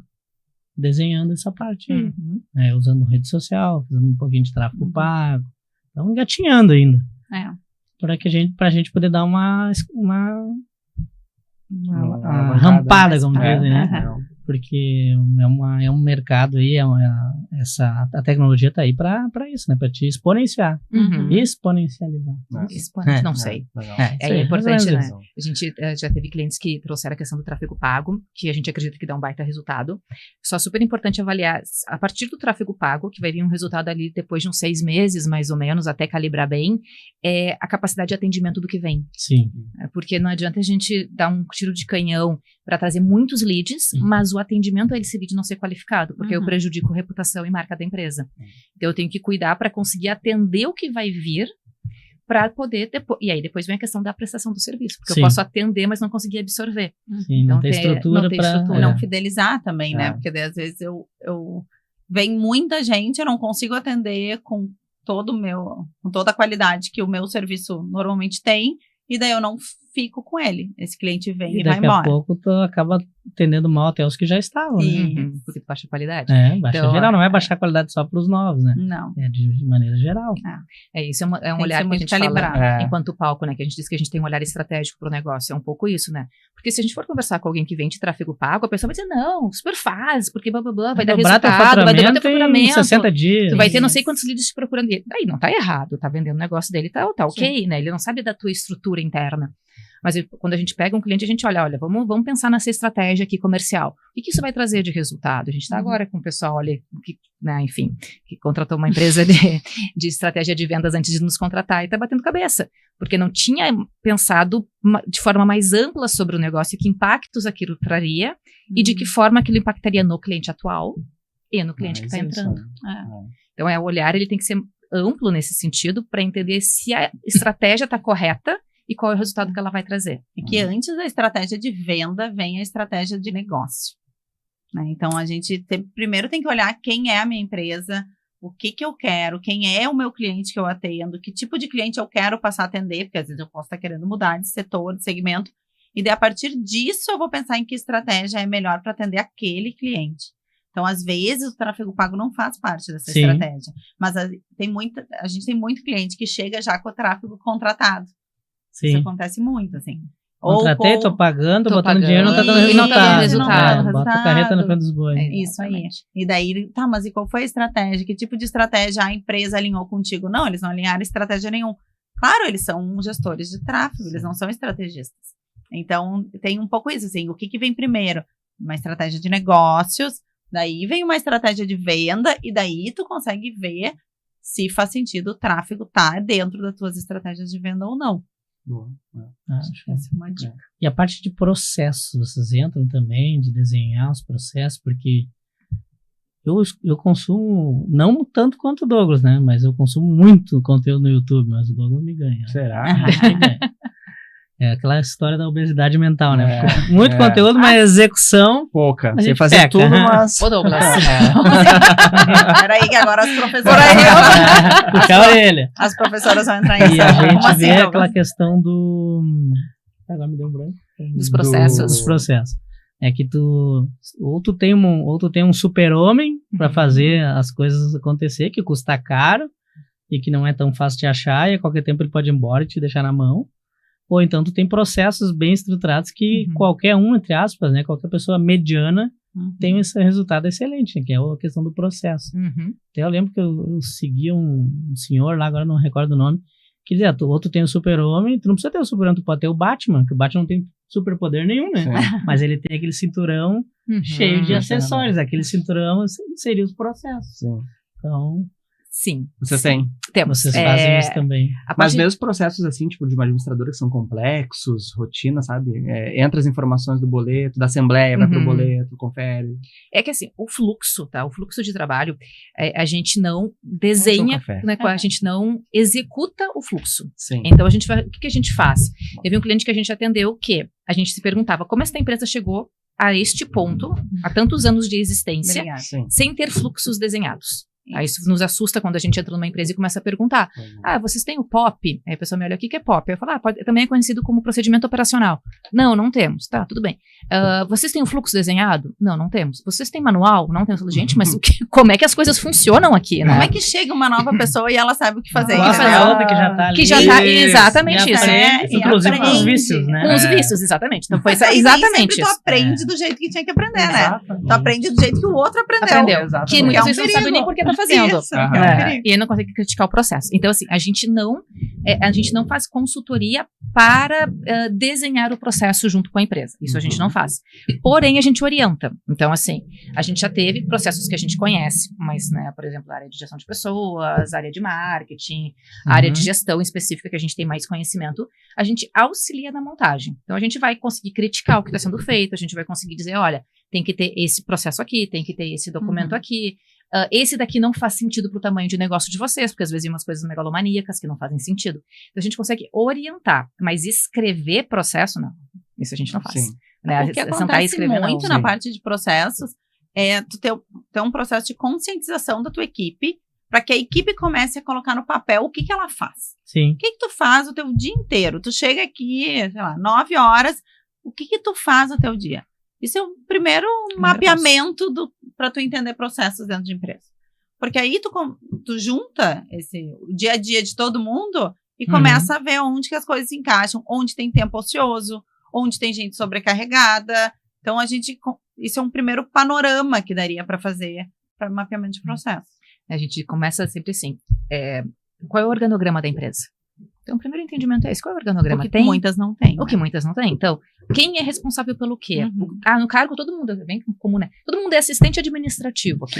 desenhando essa parte aí. Usando rede social, fazendo um pouquinho de tráfego pago. Então, engatinhando ainda. Pra gente poder dar uma rampada, como dizem, né? Porque é um mercado aí, a tecnologia está aí para isso, né? Para te exponenciar. Exponencializar. Não sei. É importante, né? A gente já teve clientes que trouxeram a questão do tráfego pago, que a gente acredita que dá um baita resultado. Só super importante avaliar, a partir do tráfego pago, que vai vir um resultado ali depois de uns 6 meses, mais ou menos, até calibrar bem, a capacidade de atendimento do que vem. Sim. Porque não adianta a gente dar um tiro de canhão para trazer muitos leads, mas o atendimento a esse lead não ser qualificado, porque eu prejudico a reputação e marca da empresa. Então eu tenho que cuidar para conseguir atender o que vai vir, para poder depois. E aí depois vem a questão da prestação do serviço, porque eu posso atender, mas não conseguir absorver. Sim, não tem estrutura para não fidelizar também, né? Porque daí, às vezes vem muita gente, eu não consigo atender com com toda a qualidade que o meu serviço normalmente tem, e daí eu não fico com ele. Esse cliente vem e vai embora. Daqui a pouco tu acaba atendendo mal até os que já estavam, né? Porque tu baixa a qualidade. Baixa geral, não é baixar a qualidade só para os novos, né? Não. É de maneira geral. Isso é um olhar que a gente fala enquanto palco, né? Que a gente diz que a gente tem um olhar estratégico para o negócio. É um pouco isso, né? Porque se a gente for conversar com alguém que vende tráfego pago, a pessoa vai dizer, não, super faz, porque blá, blá, blá, vai dar resultado, vai dobrar teu faturamento. 60 dias. Tu vai ter não sei quantos leads te procurando. Aí não tá errado, tá vendendo o negócio dele, tá ok, né? Ele não sabe da tua estrutura interna. Mas quando a gente pega um cliente, a gente olha, vamos pensar nessa estratégia aqui comercial. O que isso vai trazer de resultado? A gente está agora com o pessoal ali, que contratou uma empresa de estratégia de vendas antes de nos contratar e está batendo cabeça. Porque não tinha pensado de forma mais ampla sobre o negócio e que impactos aquilo traria e de que forma aquilo impactaria no cliente atual e no cliente que está entrando. Então, o olhar ele tem que ser amplo nesse sentido para entender se a estratégia está correta e qual é o resultado que ela vai trazer. É que antes da estratégia de venda vem a estratégia de negócio. Né? Então, a gente primeiro tem que olhar quem é a minha empresa, o que eu quero, quem é o meu cliente que eu atendo, que tipo de cliente eu quero passar a atender, porque às vezes eu posso estar querendo mudar de setor, de segmento, e daí a partir disso eu vou pensar em que estratégia é melhor para atender aquele cliente. Então, às vezes, o tráfego pago não faz parte dessa estratégia, mas a gente tem muito cliente que chega já com o tráfego contratado. Sim. Isso acontece muito, assim. Contratei, tô pagando, botando dinheiro, não tá dando resultado. E não tá dando resultado. Bota a carreta na frente dos bois. Isso aí. E daí, tá, mas e qual foi a estratégia? Que tipo de estratégia a empresa alinhou contigo? Não, eles não alinharam estratégia nenhuma. Claro, eles são gestores de tráfego, eles não são estrategistas. Então, tem um pouco isso, assim, o que vem primeiro? Uma estratégia de negócios, daí vem uma estratégia de venda, e daí tu consegue ver se faz sentido o tráfego estar dentro das tuas estratégias de venda ou não. Acho que essa é uma dica. E a parte de processos, vocês entram também, de desenhar os processos, porque eu consumo, não tanto quanto o Douglas, né, mas eu consumo muito conteúdo no YouTube, mas o Douglas me ganha. Será? Me ganha. É aquela história da obesidade mental, né? Muito conteúdo, mas execução... pouca. Você fazia tudo, mas... Ô, Douglas. Peraí, que agora as professoras... Puxa a orelha. As professoras vão entrar em E a gente assim, vê aquela questão do... Agora me deu um branco. Dos processos. Dos processos. É que ou tu tem um super-homem para fazer as coisas acontecer, que custa caro e que não é tão fácil de achar, e a qualquer tempo ele pode ir embora e te deixar na mão. Ou então tu tem processos bem estruturados que qualquer um, entre aspas, né, qualquer pessoa mediana tem esse resultado excelente, né, que é a questão do processo. Até eu lembro que eu segui um senhor lá, agora não recordo o nome, que dizia, ou tu tem o super-homem, tu não precisa ter o super-homem, tu pode ter o Batman, que o Batman não tem superpoder nenhum, né? Sim. Mas ele tem aquele cinturão cheio de acessórios, aquele cinturão seria os processos. Sim. Então... Sim. Vocês têm? Temos. Vocês fazem isso também. Mas mesmo processos assim, tipo, de uma administradora que são complexos, rotina, sabe? Entra as informações do boleto, da assembleia, vai pro boleto, confere. É que assim, o fluxo, tá? O fluxo de trabalho, a gente não desenha, né? A gente não executa o fluxo. Sim. Então, o que a gente faz? Teve um cliente que a gente atendeu que a gente se perguntava como essa empresa chegou a este ponto, há tantos anos de existência, sem ter fluxos desenhados. Aí isso nos assusta quando a gente entra numa empresa e começa a perguntar, vocês têm o POP? Aí a pessoa me olha, o que é POP? Eu falo, também é conhecido como procedimento operacional. Não temos. Tá, tudo bem. Vocês têm o fluxo desenhado? Não temos. Vocês têm manual? Não temos. Gente, mas como é que as coisas funcionam aqui, né? Como é que chega uma nova pessoa e ela sabe o que fazer? Que já tá ali. Que já tá, exatamente isso. Inclusive com os vícios, né? Com os vícios, exatamente. Então foi exatamente isso. Tu aprende do jeito que tinha que aprender, né? Tu aprende do jeito que o outro aprendeu. Que muitas vezes não sabe nem por que tá fazendo. E ele não consegue criticar o processo. Então, assim, a gente não faz consultoria para desenhar o processo junto com a empresa. Isso a gente não faz. Porém, a gente orienta. Então, assim, a gente já teve processos que a gente conhece, mas, né, por exemplo, a área de gestão de pessoas, a área de marketing, a área de gestão específica que a gente tem mais conhecimento, a gente auxilia na montagem. Então, a gente vai conseguir criticar o que está sendo feito, a gente vai conseguir dizer, olha, tem que ter esse processo aqui, tem que ter esse documento aqui, esse daqui não faz sentido para o tamanho de negócio de vocês, porque às vezes tem umas coisas megalomaníacas que não fazem sentido. Então a gente consegue orientar, mas escrever processo, não. Isso a gente não faz. Né? O que acontece muito na parte de processos é tu ter um processo de conscientização da tua equipe, para que a equipe comece a colocar no papel o que ela faz. Sim. O que tu faz o teu dia inteiro? Tu chega aqui, sei lá, 9 horas, o que tu faz no teu dia? Isso é o primeiro mapeamento para tu entender processos dentro de empresa. Porque aí tu junta o dia a dia de todo mundo e começa a ver onde que as coisas se encaixam, onde tem tempo ocioso, onde tem gente sobrecarregada. Então, isso é um primeiro panorama que daria para fazer para mapeamento de processo. A gente começa sempre assim, qual é o organograma da empresa? Então, o primeiro entendimento é esse. Qual é o organograma? O que muitas não têm. O que muitas não têm. Então, quem é responsável pelo quê? No cargo, todo mundo, bem comum, né? Todo mundo é assistente administrativo aqui.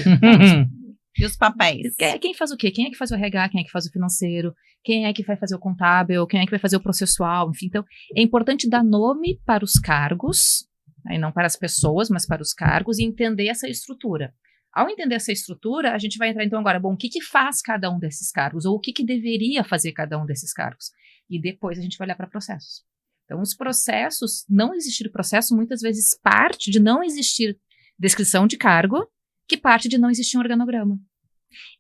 E os papéis? Quem faz o quê? Quem é que faz o RH? Quem é que faz o financeiro? Quem é que vai fazer o contábil? Quem é que vai fazer o processual? Enfim, então, é importante dar nome para os cargos, aí não para as pessoas, mas para os cargos, e entender essa estrutura. Ao entender essa estrutura, a gente vai entrar então agora, bom, o que faz cada um desses cargos? Ou o que deveria fazer cada um desses cargos? E depois a gente vai olhar para processos. Então, os processos, não existir processo, muitas vezes parte de não existir descrição de cargo, que parte de não existir um organograma.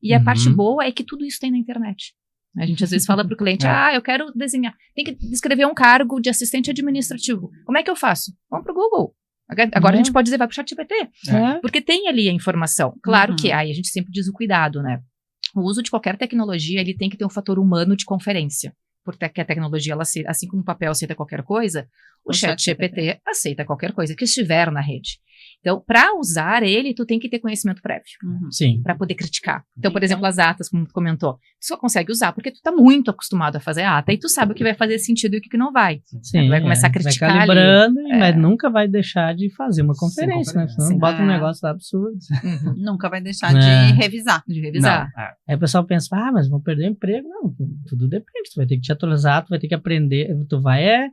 E a parte boa é que tudo isso tem na internet. A gente às vezes fala para o cliente, eu quero desenhar, tem que descrever um cargo de assistente administrativo. Como é que eu faço? Vamos para o Google. Agora a gente pode dizer, vai para o ChatGPT. Porque tem ali a informação. Claro que aí a gente sempre diz o cuidado, né? O uso de qualquer tecnologia, ele tem que ter um fator humano de conferência. Porque a tecnologia, ela aceita, assim como o papel aceita qualquer coisa, o ChatGPT aceita qualquer coisa que estiver na rede. Então, para usar ele, tu tem que ter conhecimento prévio. Sim. Para poder criticar. Então, por exemplo, as atas, como tu comentou, tu só consegue usar porque tu tá muito acostumado a fazer ata e tu sabe o que vai fazer sentido e o que não vai. Sim, tu vai começar a criticar vai calibrando, ali. Mas nunca vai deixar de fazer uma conferência, né? Senão bota um negócio absurdo. Nunca vai deixar de revisar. De revisar. Aí o pessoal pensa, mas vão perder o emprego. Não, tudo depende. Tu vai ter que te atualizar, tu vai ter que aprender, tu vai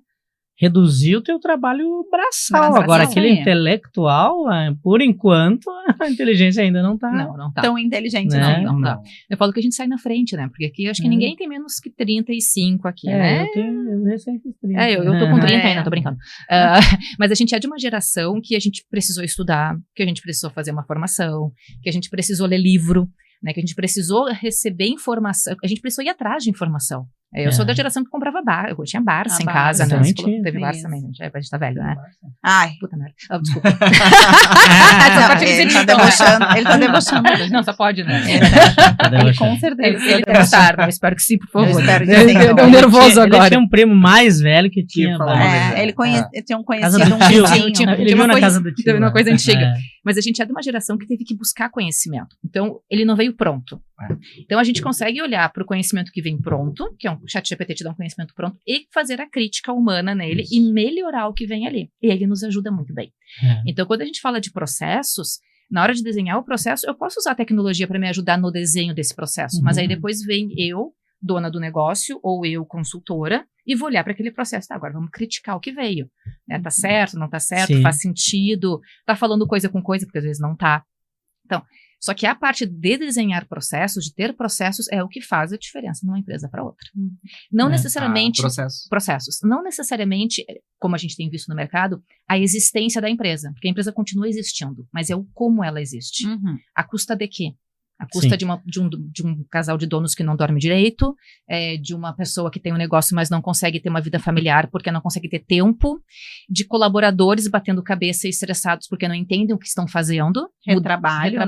reduzir o teu trabalho braçal. Agora, aquele intelectual, por enquanto, a inteligência ainda não tá tão inteligente, né? Não tá. Eu falo que a gente sai na frente, né? Porque aqui, acho que ninguém tem menos que 35 aqui, né? Eu recém fiz 30. Eu tô com 30 ainda, tô brincando. Mas a gente é de uma geração que a gente precisou estudar, que a gente precisou fazer uma formação, que a gente precisou ler livro, né? Que a gente precisou receber informação, a gente precisou ir atrás de informação. Eu sou da geração que comprava eu tinha Barça em casa, né? Teve Barça também, a gente tá velho, né? Ai. Puta merda. Desculpa. Ele tá debochando. Não, só pode, né? Com certeza. Ele deve estar, eu espero que sim, por favor. Eu espero que sim. Eu tô nervoso agora. Ele tinha um primo mais velho que tinha ele tinha um conhecido, um vizinho. Ele viu na casa do tio. Uma coisa antiga. Mas a gente é de uma geração que teve que buscar conhecimento. Então, ele não veio pronto. Então, a gente consegue olhar para o conhecimento que vem pronto, que é o ChatGPT te dá um conhecimento pronto, e fazer a crítica humana nele e melhorar o que vem ali. E ele nos ajuda muito bem. Então, quando a gente fala de processos, na hora de desenhar o processo, eu posso usar a tecnologia para me ajudar no desenho desse processo. Mas aí depois vem eu, dona do negócio, ou eu, consultora, e vou olhar para aquele processo. Tá, agora vamos criticar o que veio. Né? Tá certo, não tá certo, Sim. faz sentido, tá falando coisa com coisa, porque às vezes não tá. Então, só que a parte de desenhar processos, de ter processos, é o que faz a diferença numa empresa para outra. Não necessariamente... Processos. Não necessariamente, como a gente tem visto no mercado, a existência da empresa. Porque a empresa continua existindo, mas é o como ela existe. A custa de quê? A custa de um casal de donos que não dorme direito, de uma pessoa que tem um negócio, mas não consegue ter uma vida familiar porque não consegue ter tempo, de colaboradores batendo cabeça e estressados porque não entendem o que estão fazendo. Retrabalho,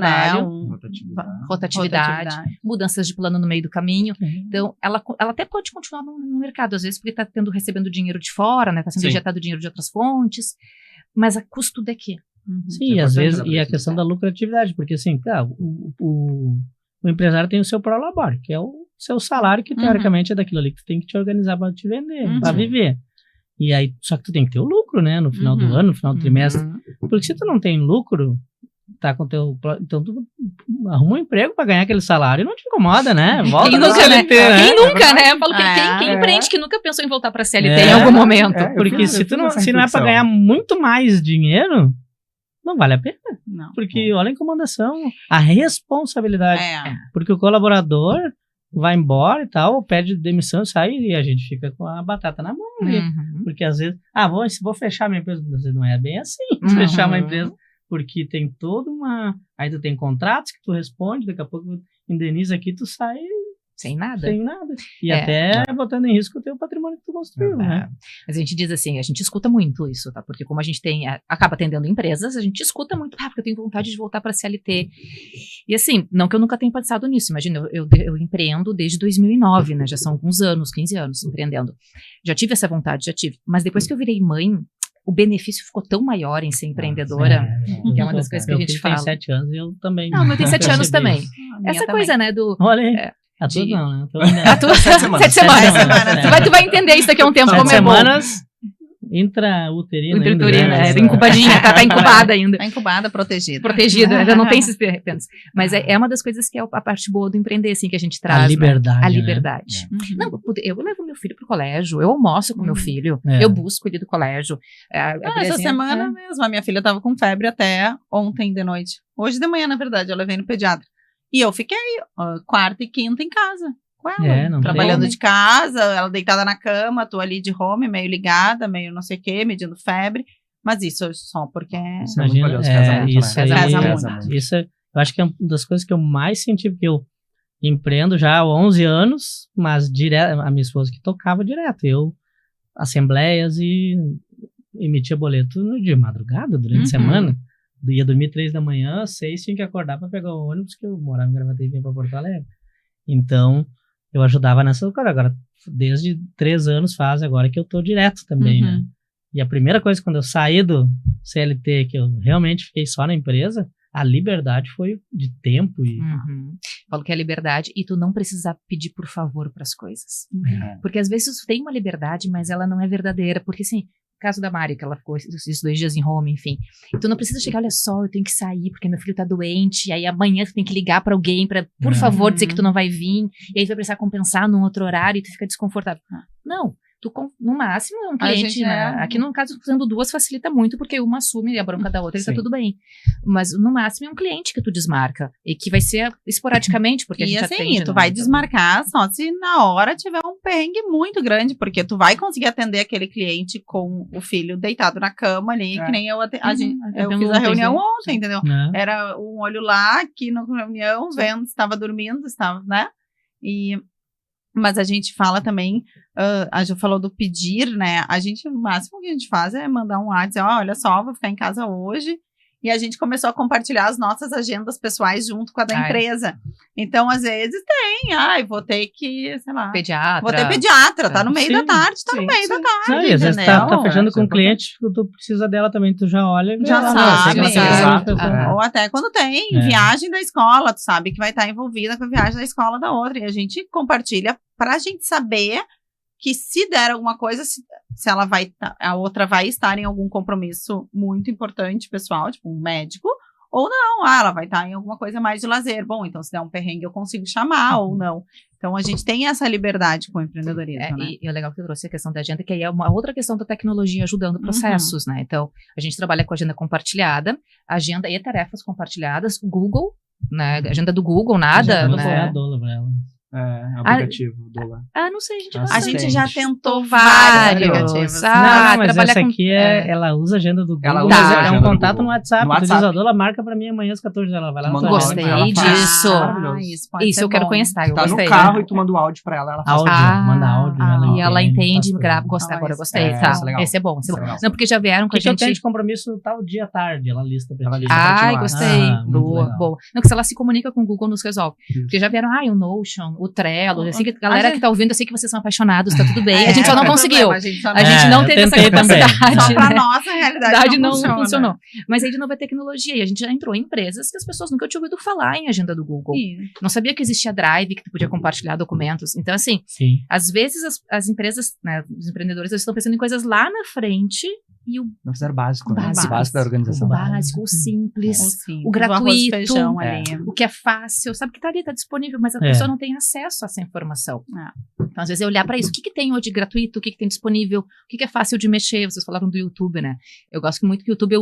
rotatividade, mudanças de plano no meio do caminho. Então, ela até pode continuar no mercado, às vezes, porque está recebendo dinheiro de fora, né? Está sendo injetado dinheiro de outras fontes, mas a custo de quê? Sim, às vezes, e a questão da lucratividade, porque assim, o empresário tem o seu prolabore, que é o seu salário, que teoricamente é daquilo ali que tu tem que te organizar para te vender, para viver. E aí, só que tu tem que ter o lucro, né, no final do ano, no final do trimestre, porque se tu não tem lucro, tá com teu, então tu arruma um emprego para ganhar aquele salário e não te incomoda, né? Volta quem nunca, né? Quem nunca, né? Eu falo quem empreende que nunca pensou em voltar para CLT em algum momento. Porque se não é para ganhar muito mais dinheiro, não vale a pena. Não. Porque olha a incomodação, a responsabilidade. Porque o colaborador vai embora e tal, pede demissão, sai e a gente fica com a batata na mão. Porque às vezes, vou fechar minha empresa. Às vezes não é bem assim, fechar uma empresa. Porque tem toda uma... Aí tu tem contratos que tu responde, daqui a pouco indeniza aqui, tu sai... Sem nada. E até botando em risco o teu patrimônio que tu construiu, né? Mas a gente diz assim, a gente escuta muito isso, tá? Porque como a gente acaba atendendo empresas, a gente escuta muito, porque eu tenho vontade de voltar para a CLT. E assim, não que eu nunca tenha pensado nisso, imagina, eu empreendo desde 2009, né? Já são alguns anos, 15 anos empreendendo. Já tive essa vontade, Mas depois que eu virei mãe, o benefício ficou tão maior em ser empreendedora, que é uma das coisas que a gente fala. Meu filho tem 7 anos e eu também. Não, eu tenho 7 anos também. Essa coisa, né, do... Olha aí. A tua não, né? 7 semanas. Tu vai entender isso daqui a um tempo. 7 semanas, intrauterina. Intrauterina, ainda, incubadinha, tá incubada ainda. Tá incubada, protegida. Protegida, ainda não tem esses terrenos. Mas é uma das coisas que é a parte boa do empreender, assim, que a gente traz. A liberdade. Né? A né? liberdade. Não, eu levo meu filho pro colégio, eu almoço com meu filho, eu busco ele do colégio. Essa semana mesmo, a minha filha tava com febre até ontem de noite. Hoje de manhã, na verdade, eu levei no pediatra. E eu fiquei quarta e quinta em casa com ela, trabalhando de casa, ela deitada na cama, tô ali de home, meio ligada, meio não sei o quê, medindo febre. Mas isso só porque... Isso é muito valioso, casa muito. Isso eu acho que é uma das coisas que eu mais senti, porque eu empreendo já há 11 anos, mas a minha esposa que tocava direto. Eu, assembleias e emitia boleto de madrugada, durante a semana. Ia dormir 3 da manhã, 6 tinha que acordar para pegar o ônibus, que eu morava em Gravataí e vinha para Porto Alegre. Então, eu ajudava nessa coisa. Agora, desde 3 anos faz agora que eu tô direto também, né? E a primeira coisa, quando eu saí do CLT, que eu realmente fiquei só na empresa, a liberdade foi de tempo e... Falo que é a liberdade e tu não precisar pedir por favor para as coisas. Porque às vezes tu tem uma liberdade, mas ela não é verdadeira. Porque assim, o caso da Mari, que ela ficou esses 2 dias em home, enfim. Tu não precisa chegar, olha só, eu tenho que sair porque meu filho tá doente, e aí amanhã tu tem que ligar pra alguém pra, por favor, dizer que tu não vai vir, e aí tu vai precisar compensar num outro horário e tu fica desconfortável. Não. No máximo é um cliente, né? Aqui no caso, usando 2 facilita muito, porque uma assume a bronca da outra e tá tudo bem. Mas no máximo é um cliente que tu desmarca, e que vai ser esporadicamente, porque a gente atende. E tu vai desmarcar só se na hora tiver um perrengue muito grande, porque tu vai conseguir atender aquele cliente com o filho deitado na cama ali, que nem eu fiz a reunião ontem, entendeu? Era um olho lá, aqui na reunião, vendo se estava dormindo, né? Mas a gente fala também, a Ju falou do pedir, né? O máximo que a gente faz é mandar um WhatsApp, olha só, vou ficar em casa hoje. E a gente começou a compartilhar as nossas agendas pessoais junto com a da empresa. Então, às vezes vou ter que, sei lá... Vou ter pediatra, tá no meio da tarde, tá no meio da tarde, não, e às vezes tá fechando com um cliente, tu precisa dela também, tu já olha... Já sabe, ou até quando tem viagem da escola, tu sabe que vai estar envolvida com a viagem da escola da outra, e a gente compartilha pra gente saber que se der alguma coisa, se ela a outra vai estar em algum compromisso muito importante, pessoal, tipo um médico, ou não, ela vai estar em alguma coisa mais de lazer. Bom, então se der um perrengue eu consigo chamar ou não. Então a gente tem essa liberdade com o empreendedorismo, né? E é legal que eu trouxe a questão da agenda, que aí é uma outra questão da tecnologia ajudando processos, né? Então a gente trabalha com agenda compartilhada, agenda e tarefas compartilhadas, Google, né? Agenda do Google, nada, né? Aplicativo, Dola. Não sei, a gente já tentou vários aplicativos. Não, mas essa aqui ela usa a agenda do Google, mas é um contato no WhatsApp. Tu diz, a Dola marca pra mim amanhã às 14 horas, ela vai lá. Gostei disso. Isso eu quero conhecer. Tá no carro e tu manda o áudio pra ela faz manda áudio. E ela entende, grava, agora eu gostei. Esse é bom. Não, porque já vieram com a gente... eu tenho de compromisso tal dia à tarde, ela lista pra ti. Gostei. Boa. Não, que se ela se comunica com o Google, nos resolve. Porque já vieram, o Notion, o Trello, assim, que a galera que tá ouvindo, eu sei que vocês são apaixonados, tá tudo bem. A gente só não conseguiu. A gente não teve essa capacidade. Só pra nossa realidade não funcionou. Mas aí de novo é tecnologia. E a gente já entrou em empresas que as pessoas nunca tinham ouvido falar em agenda do Google. Não sabia que existia Drive, que tu podia compartilhar documentos. Então, assim, às vezes as empresas, né, os empreendedores, eles estão pensando em coisas lá na frente e não fizeram básico, né? O básico da organização. O básico, o simples, o gratuito, feijão ali. O que é fácil, sabe que tá ali, tá disponível, mas a pessoa não tem acesso a essa informação. Então, às vezes, eu olhar pra isso, o que tem hoje de gratuito, o que tem disponível, o que é fácil de mexer. Vocês falaram do YouTube, né? Eu gosto muito que o YouTube eu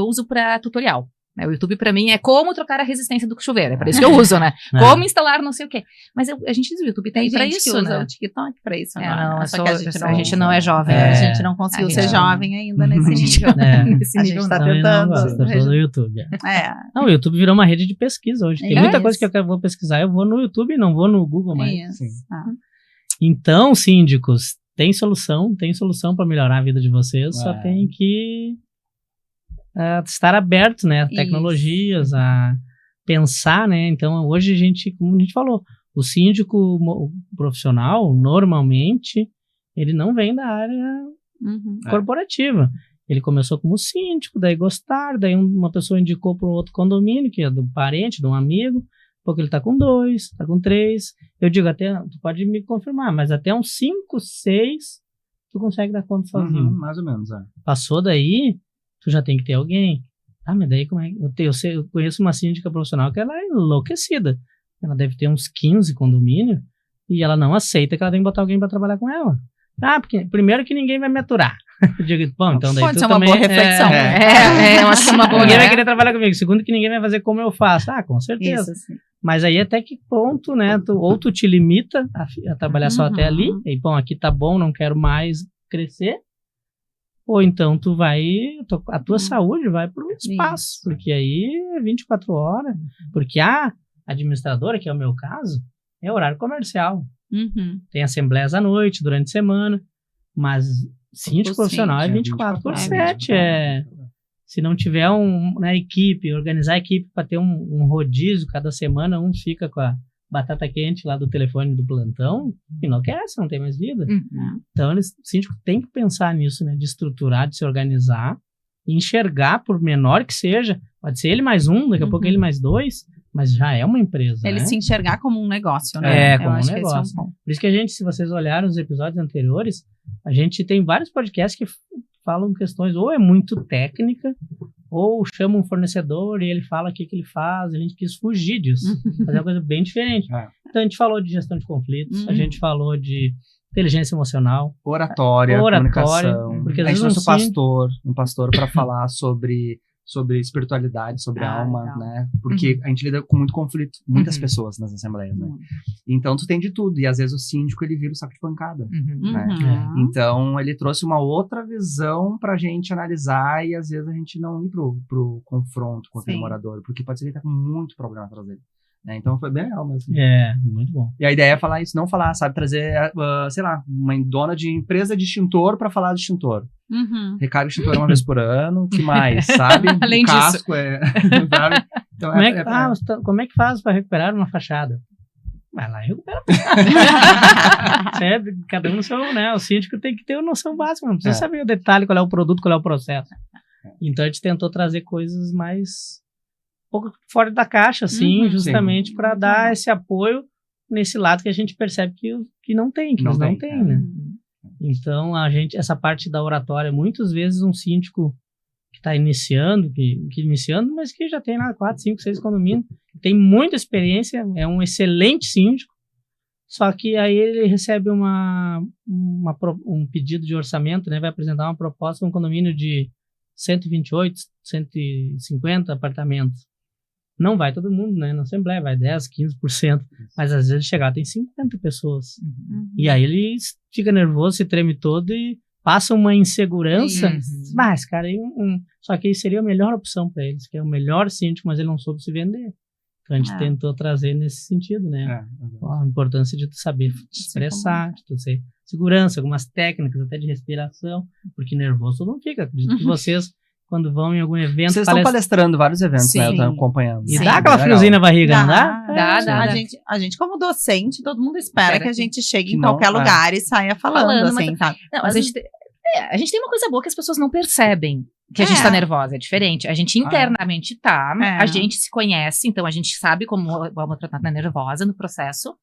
uso pra tutorial. O YouTube, pra mim, é como trocar a resistência do chuveiro. É pra isso que eu uso, né? Como instalar não sei o quê. Mas a gente diz, o YouTube tem pra isso, usa né? o TikTok pra isso. A gente não é jovem. A gente não conseguiu ser jovem ainda nesse nível. A gente tá tentando. Do YouTube. Não, o YouTube virou uma rede de pesquisa hoje. Tem muita coisa que eu vou pesquisar, eu vou no YouTube, não vou no Google mais. Então, síndicos, tem solução para melhorar a vida de vocês, só tem que estar aberto, né, a tecnologias, a pensar, né, então hoje como a gente falou, o síndico profissional, normalmente, ele não vem da área corporativa, ele começou como síndico, daí gostaram, daí uma pessoa indicou para um outro condomínio, que é do parente, de um amigo, porque ele tá com 2, tá com 3, eu digo até, tu pode me confirmar, mas até uns 5, 6, tu consegue dar conta sozinho. Mais ou menos, Passou daí, tu já tem que ter alguém. Mas daí como é que... Eu conheço uma síndica profissional que ela é enlouquecida. Ela deve ter uns 15 condomínios e ela não aceita que ela tem que botar alguém para trabalhar com ela. Porque primeiro que ninguém vai me aturar. Eu digo, bom, então daí pode tu ser uma também, boa reflexão. Eu acho que é uma boa. Ninguém vai querer trabalhar comigo. Segundo que ninguém vai fazer como eu faço. Com certeza. Isso, sim. Mas aí até que ponto, né? Ou tu te limita a trabalhar só até ali. E, bom, aqui tá bom, não quero mais crescer. Ou então tu vai... A tua saúde vai pro espaço. Isso. Porque aí é 24 horas. Porque a administradora, que é o meu caso, é horário comercial. Tem assembleias à noite, durante a semana. Mas síndico profissional é 24/7. Se não tiver na equipe, organizar a equipe para ter um rodízio cada semana, um fica com a batata quente lá do telefone do plantão, enlouquece, não tem mais vida. Então, o síndico tem que pensar nisso, né? De estruturar, de se organizar, e enxergar, por menor que seja, pode ser ele mais um, daqui a pouco ele mais dois, mas já é uma empresa. Ele né? se enxergar como um negócio, né? Como um negócio. Por isso que a gente, se vocês olharem os episódios anteriores, a gente tem vários podcasts que falam questões, ou é muito técnica, ou chama um fornecedor e ele fala o que ele faz. A gente quis fugir disso, fazer uma coisa bem diferente. Então a gente falou de gestão de conflitos, a gente falou de inteligência emocional, oratória, comunicação. Porque a gente trouxe um pastor para falar sobre espiritualidade, sobre alma, legal. né? Porque a gente lida com muito conflito, muitas pessoas nas assembleias, né? Então tu tem de tudo, e às vezes o síndico ele vira o saco de pancada, né? Então ele trouxe uma outra visão pra gente analisar e às vezes a gente não ir pro confronto com aquele morador, porque pode ser que ele tá com muito problema atrás dele. Né? Então foi bem legal mesmo. Muito bom. E a ideia é falar isso, não falar, sabe? Trazer, sei lá, uma dona de empresa de extintor pra falar de extintor. Recarga de extintor uma vez por ano, que mais, sabe? Além o casco disso. sabe? Então, como é que faz para recuperar uma fachada? Vai lá e recupera. Cada um no seu, né? O síndico tem que ter uma noção básica, não precisa saber o detalhe, qual é o produto, qual é o processo. Então a gente tentou trazer coisas mais um pouco fora da caixa, assim, justamente para dar esse apoio nesse lado que a gente percebe que não tem, que eles não têm, né? Então, essa parte da oratória, muitas vezes um síndico que está iniciando, mas que já tem lá 4, 5, 6 condomínios, tem muita experiência, é um excelente síndico, só que aí ele recebe um pedido de orçamento, né? Vai apresentar uma proposta para um condomínio de 128, 150 apartamentos. Não vai todo mundo, né? Na Assembleia vai 10, 15%, mas às vezes chegar tem 50 pessoas. E aí ele fica nervoso, se treme todo e passa uma insegurança. Mas, cara, só que seria a melhor opção para eles, que é o melhor síndico, mas ele não soube se vender. Então a gente tentou trazer nesse sentido, né? A importância de tu saber te expressar, de tu ter segurança, algumas técnicas até de respiração, porque nervoso todo mundo fica. Acredito que vocês, quando vão em algum evento... Vocês estão palestrando vários eventos, né? Eu estou acompanhando. E dá aquela friozinha na barriga, não dá? Dá. A gente, como docente, todo mundo espera que a gente chegue em qualquer lugar e saia falando assim, sabe? Não, mas a gente tem uma coisa boa que as pessoas não percebem. Que a gente tá nervosa, é diferente. A gente internamente a gente se conhece, então a gente sabe como vamos tratar na nervosa no processo,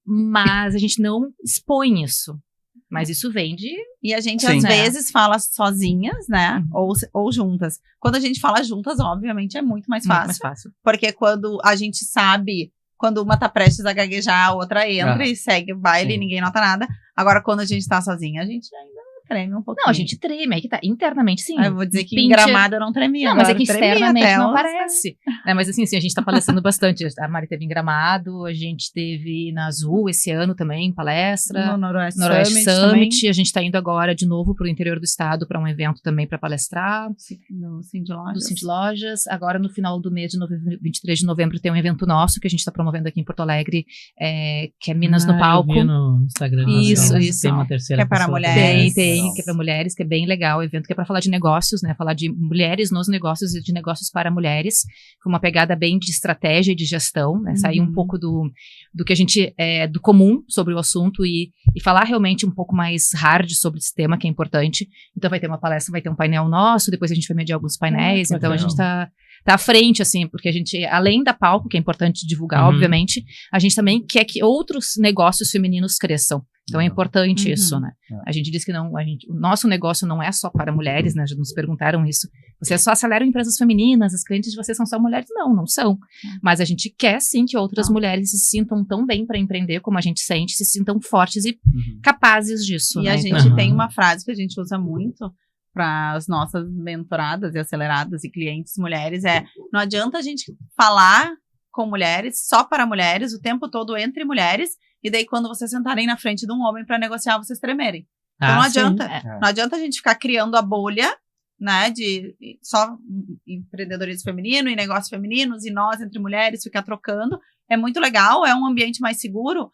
mas a gente não expõe isso. Mas isso vem de... E a gente, às vezes, fala sozinhas, né? Ou juntas. Quando a gente fala juntas, obviamente, é muito mais fácil. Muito mais fácil. Porque quando a gente sabe... Quando uma tá prestes a gaguejar, a outra entra e segue o baile e ninguém nota nada. Agora, quando a gente tá sozinha, a gente ainda treme um pouquinho. Não, a gente treme, aí que tá. Internamente, sim. Eu vou dizer que em Gramado eu não tremia. Não, mas é que externamente não aparece. Mas assim, a gente tá palestrando bastante. A Mari teve em Gramado, a gente teve na Azul esse ano também, palestra. No Noroeste Summit. A gente tá indo agora de novo pro interior do estado para um evento também para palestrar. No Cindy Lojas. Do Cindy Lojas. Agora, no final do mês de 23 de novembro, tem um evento nosso que a gente tá promovendo aqui em Porto Alegre, que é Minas no Palco. Eu vi no Instagram. Isso. Tem uma terceira que é para pessoa. mulheres. Tem, que é para mulheres, que é bem legal, o evento que é para falar de negócios, né, falar de mulheres nos negócios e de negócios para mulheres, com uma pegada bem de estratégia e de gestão, né, sair um pouco do que a gente, do comum sobre o assunto e falar realmente um pouco mais hard sobre esse tema, que é importante. Então vai ter uma palestra, vai ter um painel nosso, depois a gente vai mediar alguns painéis, então a gente tá à frente, assim, porque a gente, além da Palco, que é importante divulgar, obviamente, a gente também quer que outros negócios femininos cresçam. Então é importante isso, né? A gente diz que não, o nosso negócio não é só para mulheres, né? Já nos perguntaram isso. Vocês só aceleram empresas femininas, as clientes de vocês são só mulheres? Não são. Mas a gente quer sim que outras mulheres se sintam tão bem para empreender como a gente sente, se sintam fortes e capazes disso. E né? a gente tem uma frase que a gente usa muito para as nossas mentoradas e aceleradas e clientes mulheres, não adianta a gente falar com mulheres, só para mulheres, o tempo todo entre mulheres, e daí quando vocês sentarem na frente de um homem para negociar, vocês tremerem. Então não adianta. Não adianta a gente ficar criando a bolha, né, de só empreendedorismo feminino e negócios femininos, e nós entre mulheres ficar trocando. É muito legal, é um ambiente mais seguro,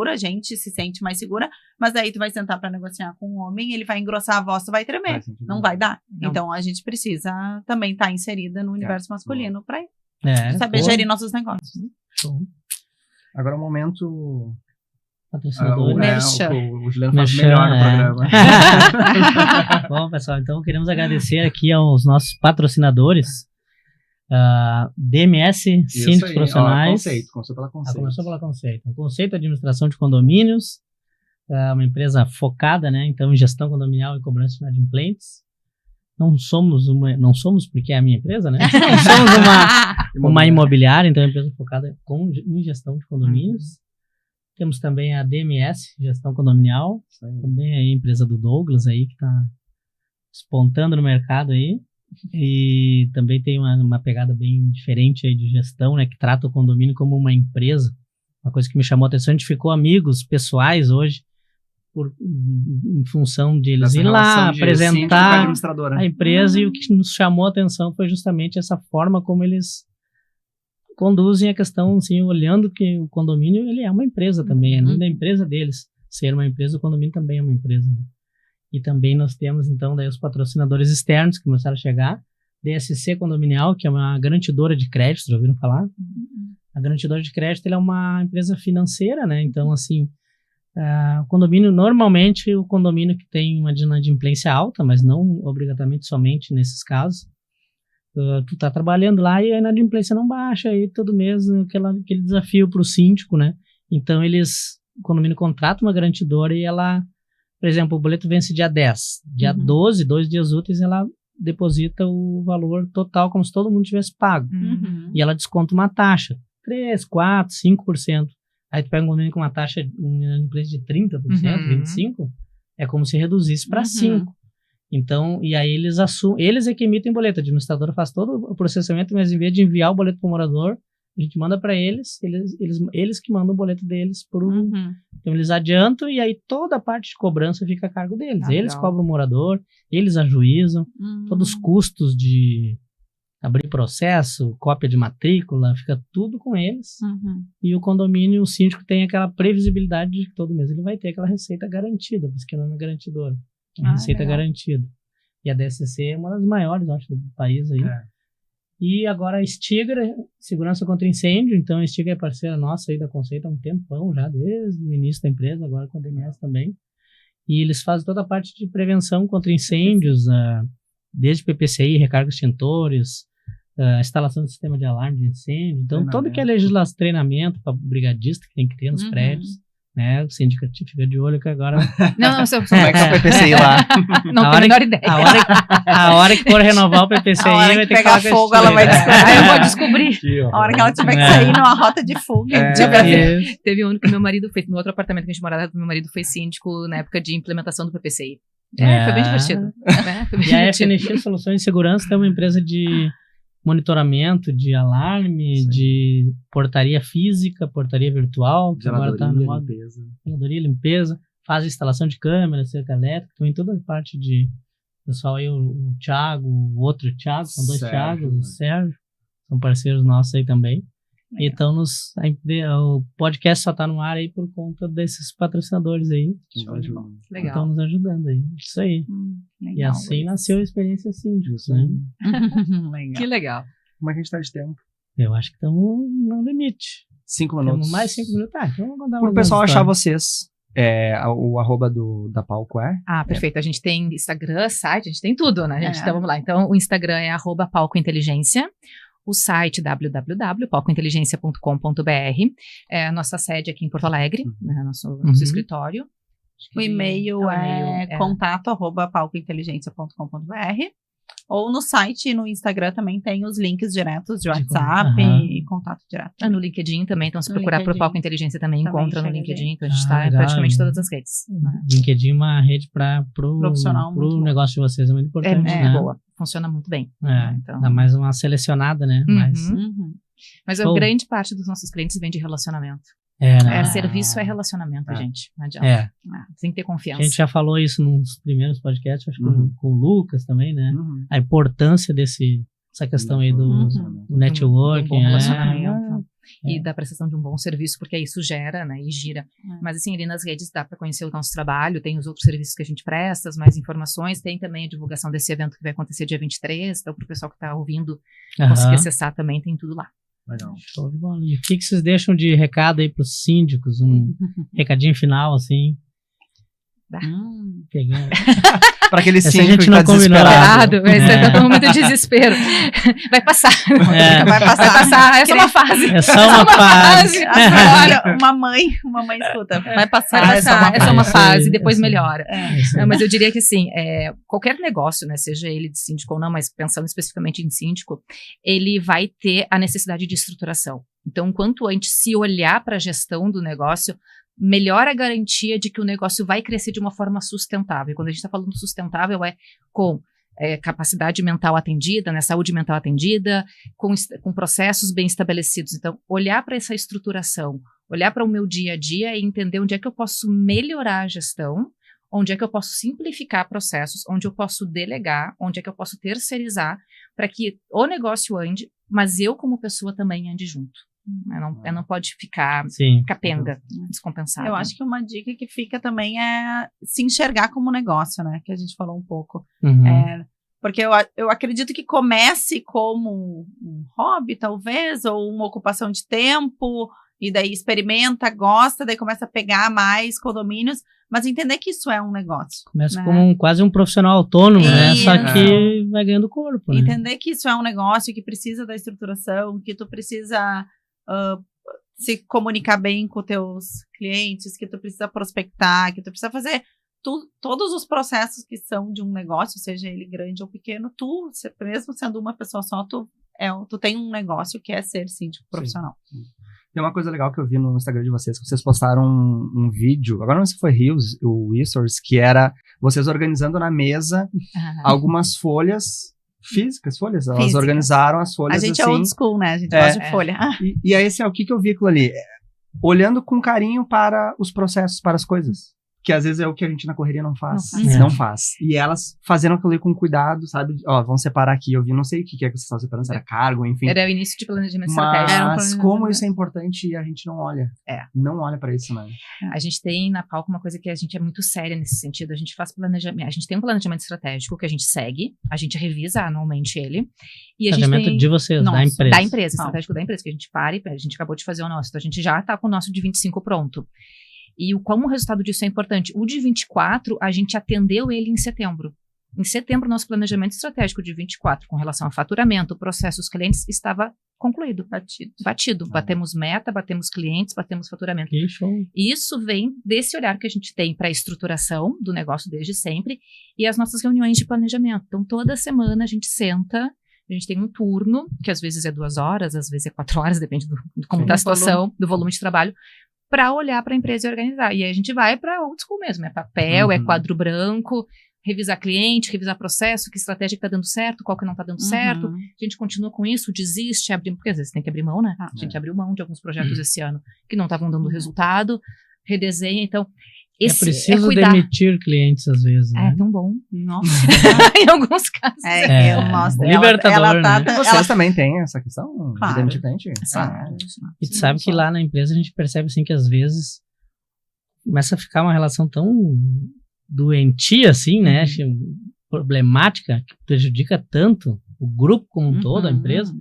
a gente se sente mais segura, mas daí tu vai sentar para negociar com um homem, ele vai engrossar a voz, tu vai tremer, não vai dar. Não. Então a gente precisa também estar inserida no universo masculino para saber gerir nossos negócios. Agora é o momento... Patrocinador. O Juliano faz melhor no programa. Bom, pessoal, então queremos agradecer aqui aos nossos patrocinadores. DMS Síndicos Profissionais. Começou pela Conceito. Começou pela Conceito. Conceito Administração de Condomínios, uma empresa focada, né, então, em gestão condominial e cobrança de inadimplentes. Não somos porque é a minha empresa, né? Somos uma imobiliária, então, uma empresa focada em gestão de condomínios. Temos também a DMS, Gestão Condominial, também a empresa do Douglas aí, que está despontando no mercado aí. E também tem uma pegada bem diferente aí de gestão, né, que trata o condomínio como uma empresa. Uma coisa que me chamou a atenção, a gente ficou amigos pessoais hoje, em função de eles ir lá apresentar a empresa, e o que nos chamou a atenção foi justamente essa forma como eles conduzem a questão, assim, olhando que o condomínio ele é uma empresa também, além da empresa deles ser uma empresa, o condomínio também é uma empresa, né? E também nós temos, então, daí os patrocinadores externos que começaram a chegar. DSC Condominial, que é uma garantidora de crédito, já ouviram falar? A garantidora de crédito ela é uma empresa financeira, né? Então, assim, o condomínio, normalmente, o condomínio que tem uma inadimplência alta, mas não obrigatoriamente somente nesses casos, tu tá trabalhando lá e a inadimplência não baixa, aí todo mês aquele desafio para o síndico, né? Então, o condomínio contrata uma garantidora e ela... Por exemplo, o boleto vence dia 10. Dia 12, 2 dias úteis, ela deposita o valor total, como se todo mundo tivesse pago. E ela desconta uma taxa. 3, 4, 5%. Aí tu pega um condomínio com uma taxa de de 30%, 25%, é como se reduzisse para 5%. Então, e aí eles é que emitem boleto. A administradora faz todo o processamento, mas em vez de enviar o boleto para o morador, a gente manda para eles que mandam o boleto deles então eles adiantam e aí toda a parte de cobrança fica a cargo deles. Eles cobram o morador, eles ajuizam, todos os custos de abrir processo, cópia de matrícula, fica tudo com eles. E o condomínio, o síndico tem aquela previsibilidade de que todo mês ele vai ter aquela receita garantida, por isso que o nome é garantidora. Receita garantida. E a DSC é uma das maiores, acho, do país aí. E agora a Stigra, Segurança contra Incêndio, então a Stigra é parceira nossa aí da Conceito há um tempão já, desde o início da empresa, agora com a DMS também. E eles fazem toda a parte de prevenção contra incêndios, desde PPCI, recarga extintores, instalação de sistema de alarme de incêndio, então todo que é legislação, treinamento para brigadista que tem que ter nos prédios. Né, o sindicato fica de olho que agora... Não, como é que é o PPCI lá? Não tenho a menor ideia. A hora que for renovar o PPCI, vai ter que pegar fogo, ela vai descobrir. Eu vou descobrir. A hora que ela tiver que sair numa rota de fuga. Teve um ano que meu marido fez, no outro apartamento que a gente morava, meu marido foi síndico na época de implementação do PPCI. Foi bem divertido. E a FNX Soluções de Segurança tem uma empresa de monitoramento de de portaria física, portaria virtual, que agora está no modo zeladoria, limpeza, faz instalação de câmeras, cerca elétrica, também toda a parte de pessoal aí, o Thiago, o outro Thiago, são dois Thiagos, o Sérgio, são parceiros nossos aí também. Então, o podcast só está no ar aí por conta desses patrocinadores aí. Legal. Estão nos ajudando aí. Isso aí. Legal, e assim nasceu a experiência Síndicos, né? Que legal. Como é que a gente está de tempo? Eu acho que estamos no limite. 5 minutos. Temos mais 5 minutos. Então vamos contar para o pessoal achar vocês. O arroba da Palco é? Perfeito. A gente tem Instagram, site, a gente tem tudo, né? Então vamos lá. Então o Instagram é @palcointeligência. o site www.palcointeligência.com.br, nossa sede aqui em Porto Alegre, né, nosso escritório. O e-mail é contato@palcointeligência.com.br, ou no site e no Instagram também tem os links diretos de WhatsApp e contato direto. No LinkedIn também, então se procurar por Palco Inteligência também encontra no LinkedIn, então a gente está em legal. praticamente todas as redes. LinkedIn é uma rede para profissional, pro negócio de vocês, é muito importante, né? Boa, funciona muito bem. Então, dá mais uma selecionada, né? Mas a grande parte dos nossos clientes vem de relacionamento. Serviço é relacionamento, gente. Não adianta. Tem que ter confiança. A gente já falou isso nos primeiros podcasts, acho que com o Lucas também, né? A importância essa questão aí do networking. Do bom relacionamento. E da prestação de um bom serviço, porque isso gera, né? E gira. Mas assim, ali nas redes dá para conhecer o nosso trabalho, tem os outros serviços que a gente presta, mais informações, tem também a divulgação desse evento que vai acontecer dia 23, então para o pessoal que está ouvindo conseguir acessar também, tem tudo lá. Legal. Show de bola. E o que vocês deixam de recado aí para os síndicos? Um recadinho final, assim. Para aquele Essa síndico que não tá desesperado. Tá todo momento de desespero. Vai passar. Vai passar. É só uma fase. É só uma fase. Olha, uma mãe escuta. Vai passar. É só uma fase, depois melhora. Mas eu diria que assim, qualquer negócio, né, seja ele de síndico ou não, mas pensando especificamente em síndico, ele vai ter a necessidade de estruturação. Então, quanto antes se olhar para a gestão do negócio, melhor a garantia de que o negócio vai crescer de uma forma sustentável. E quando a gente está falando sustentável, com capacidade mental atendida, né, saúde mental atendida, com processos bem estabelecidos. Então, olhar para essa estruturação, olhar para o meu dia a dia e entender onde é que eu posso melhorar a gestão, onde é que eu posso simplificar processos, onde eu posso delegar, onde é que eu posso terceirizar, para que o negócio ande, mas eu como pessoa também ande junto. Não pode ficar capenga, descompensado. Eu acho que uma dica que fica também é se enxergar como negócio, né? Que a gente falou um pouco. Porque eu acredito que comece como um hobby, talvez, ou uma ocupação de tempo, e daí experimenta, gosta, daí começa a pegar mais condomínios, mas entender que isso é um negócio. Começa como quase um profissional autônomo, né? Só que vai ganhando corpo, né? Entender que isso é um negócio, que precisa da estruturação, que tu precisa se comunicar bem com teus clientes, que tu precisa prospectar, que tu precisa fazer todos os processos que são de um negócio, seja ele grande ou pequeno, mesmo sendo uma pessoa só, tu tem um negócio que é ser síndico profissional. Tem uma coisa legal que eu vi no Instagram de vocês, que vocês postaram um vídeo, agora não sei se foi Reels ou Stories, que era vocês organizando na mesa algumas folhas físicas. Elas organizaram as folhas. A gente assim, é old school, né? A gente gosta de folha. E aí, assim, o que eu vi aquilo ali? Olhando com carinho para os processos, para as coisas. Que às vezes é o que a gente na correria não faz. Não faz. E elas fazendo aquilo ali com cuidado, sabe? Vamos separar aqui. Eu vi, não sei o que é que vocês estavam separando, se era cargo, enfim. Era o início de planejamento estratégico. Mas como isso é importante e a gente não olha. Não olha para isso, né? A gente tem na Palco uma coisa que a gente é muito séria nesse sentido. A gente faz planejamento. A gente tem um planejamento estratégico que a gente segue. A gente revisa anualmente ele. E a gente tem... de vocês, da empresa. Da empresa, estratégico da empresa. Que a gente a gente acabou de fazer o nosso. Então a gente já está com o nosso de 25 pronto. E como o resultado disso é importante, o de 24, a gente atendeu ele em setembro. Em setembro, nosso planejamento estratégico de 24, com relação a faturamento, processos, clientes, estava concluído. Batido. Batemos meta, batemos clientes, batemos faturamento. Que show. Isso vem desse olhar que a gente tem para a estruturação do negócio desde sempre e as nossas reuniões de planejamento. Então, toda semana a gente senta, a gente tem um turno, que às vezes é 2 horas, às vezes é 4 horas, depende de como está a situação, do volume de trabalho, para olhar para a empresa e organizar. E aí a gente vai para old school mesmo, é papel, é quadro branco, revisar cliente, revisar processo, que estratégia que está dando certo, qual que não está dando certo. A gente continua com isso, desiste, abre, porque às vezes tem que abrir mão, né? A gente abriu mão de alguns projetos esse ano que não estavam dando resultado, redesenha, então... É preciso demitir clientes às vezes, né? É tão bom. Nossa. Em alguns casos. Nossa, libertador, né? Vocês também têm essa questão de demitir cliente? E tu sabe que lá na empresa a gente percebe assim que às vezes começa a ficar uma relação tão doentia assim, né? Problemática, que prejudica tanto o grupo como um todo, a empresa,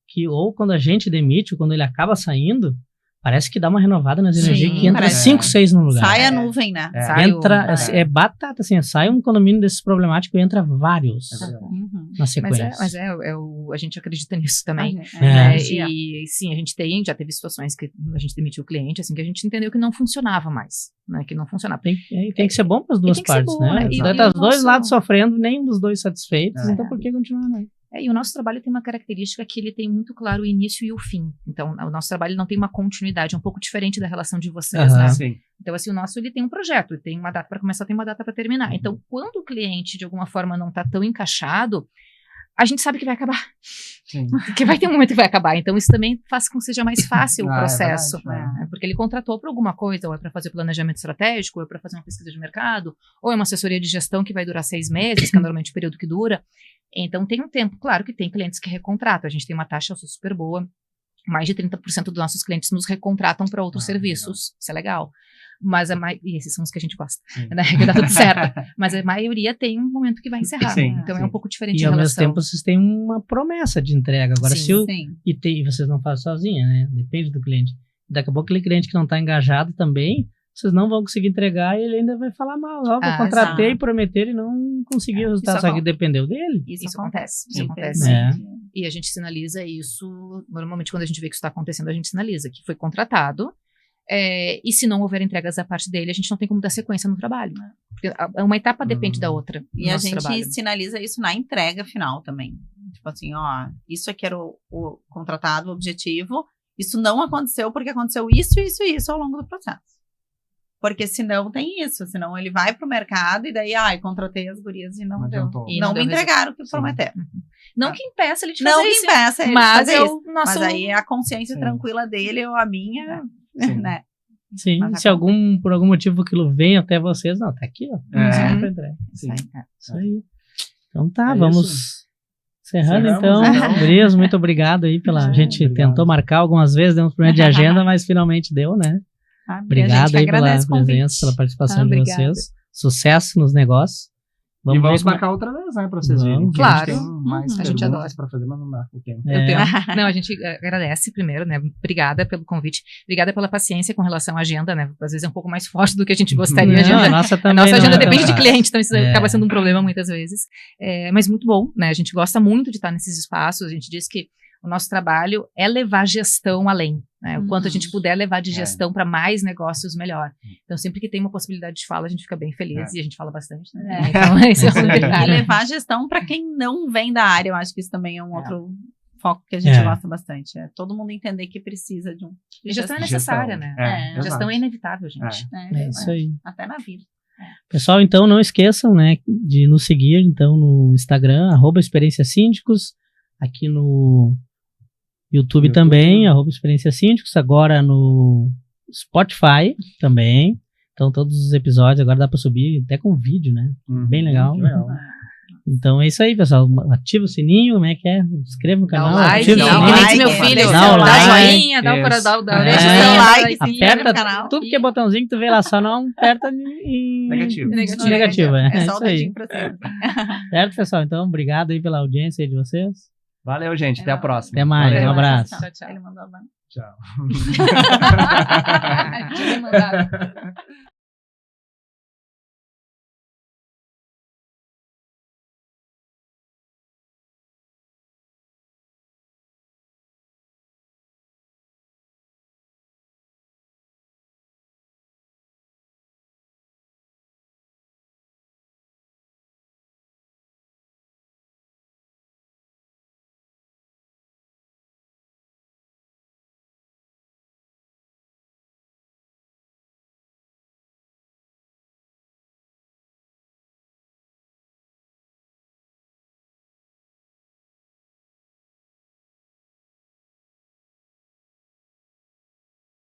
que ou quando a gente demite, ou quando ele acaba saindo, parece que dá uma renovada nas energias, que entra 5, 6 no lugar. Sai a nuvem, né? É batata, assim, sai um condomínio desses problemáticos e entra vários na sequência. Mas é a gente acredita nisso também. E sim, a gente já teve situações que a gente demitiu o cliente, assim, que a gente entendeu que não funcionava mais, né? Que não funcionava. Tem que ser bom para as duas partes, bom, né? Tá os dois lados sofrendo, nenhum dos dois satisfeitos, então por que continuar, né? E o nosso trabalho tem uma característica que ele tem muito claro o início e o fim. Então, o nosso trabalho não tem uma continuidade, é um pouco diferente da relação de vocês, né? Sim. Então, assim, o nosso, ele tem um projeto, ele tem uma data para começar, tem uma data para terminar. Então, quando o cliente, de alguma forma, não está tão encaixado, a gente sabe que vai acabar. Sim. Que vai ter um momento que vai acabar. Então, isso também faz com que seja mais fácil o processo. Né? Porque ele contratou para alguma coisa, ou é para fazer planejamento estratégico, ou é para fazer uma pesquisa de mercado, ou é uma assessoria de gestão que vai durar 6 meses, que é normalmente o período que dura. Então, tem um tempo. Claro que tem clientes que recontratam. A gente tem uma taxa super boa. Mais de 30% dos nossos clientes nos recontratam para outros serviços. Legal. Isso é legal. Mas e esses são os que a gente gosta, né? Que dá tudo certo. Mas a maioria tem um momento que vai encerrar. Sim, então é um pouco diferente e a relação. E ao mesmo tempo vocês têm uma promessa de entrega. Agora, e vocês não fazem sozinha, né? Depende do cliente. Daqui a pouco aquele cliente que não está engajado também, vocês não vão conseguir entregar e ele ainda vai falar mal. Eu contratei e prometer e não consegui o resultado, só que dependeu dele. Isso acontece. Isso acontece. E a gente sinaliza isso, normalmente quando a gente vê que isso está acontecendo, a gente sinaliza que foi contratado, e se não houver entregas da parte dele, a gente não tem como dar sequência no trabalho. Porque uma etapa depende da outra. E a gente sinaliza isso na entrega final também. Tipo assim, isso aqui era o contratado, o objetivo, isso não aconteceu porque aconteceu isso, isso e isso ao longo do processo. Porque senão tem isso, senão ele vai pro mercado e daí, contratei as gurias e não deu. E não me entregaram o que prometeram. Não que impeça ele de fazer isso. Não que impeça ele mas de fazer isso. Mas aí é a consciência tranquila dele ou a minha, né? Sim, se por algum motivo aquilo vem até vocês, não, tá aqui, ó. Isso aí. Então vamos encerrando então. Gurias, muito obrigado aí pela... A gente tentou marcar algumas vezes, deu um problema de agenda, mas finalmente deu, né? Obrigado aí pela presença, pela participação de vocês. Sucesso nos negócios. Vamos marcar outra vez, né? Pra vocês verem. Claro. A gente adora pra fazer, mas não dá o tempo. Não, a gente agradece primeiro, né? Obrigada pelo convite. Obrigada pela paciência com relação à agenda, né? Às vezes é um pouco mais forte do que a gente gostaria. A nossa agenda depende de cliente, então isso acaba sendo um problema muitas vezes. Mas muito bom, né? A gente gosta muito de estar nesses espaços. A gente diz que o nosso trabalho é levar gestão além, né? O quanto a gente puder levar de gestão para mais negócios, melhor. Então, sempre que tem uma possibilidade de fala, a gente fica bem feliz e a gente fala bastante, né? Então, esse é um detalhe. E levar gestão para quem não vem da área, eu acho que isso também é um outro foco que a gente gosta bastante. É todo mundo entender que precisa de E gestão é necessária, né? Gestão é inevitável, gente. É isso aí. Até na vida. Pessoal, então não esqueçam, né, de nos seguir então no Instagram, @experiênciasíndicos, aqui no YouTube também, @experiênciasíndicos, agora no Spotify também. Então todos os episódios agora dá para subir até com vídeo, né? Bem legal. Então é isso aí, pessoal. Ativa o sininho, como é que é? Inscreva no canal. Dá o like, meu filho. Dá o joinha, dá o coração, dá o like. Aperta tudo que é botãozinho que tu vê lá, só não aperta em negativo. É só o dedinho pra cima. Certo, pessoal? Então, obrigado aí pela audiência aí de vocês. Valeu, gente. Até a próxima. Até mais. Um abraço. Ele mandou a mão. Tchau.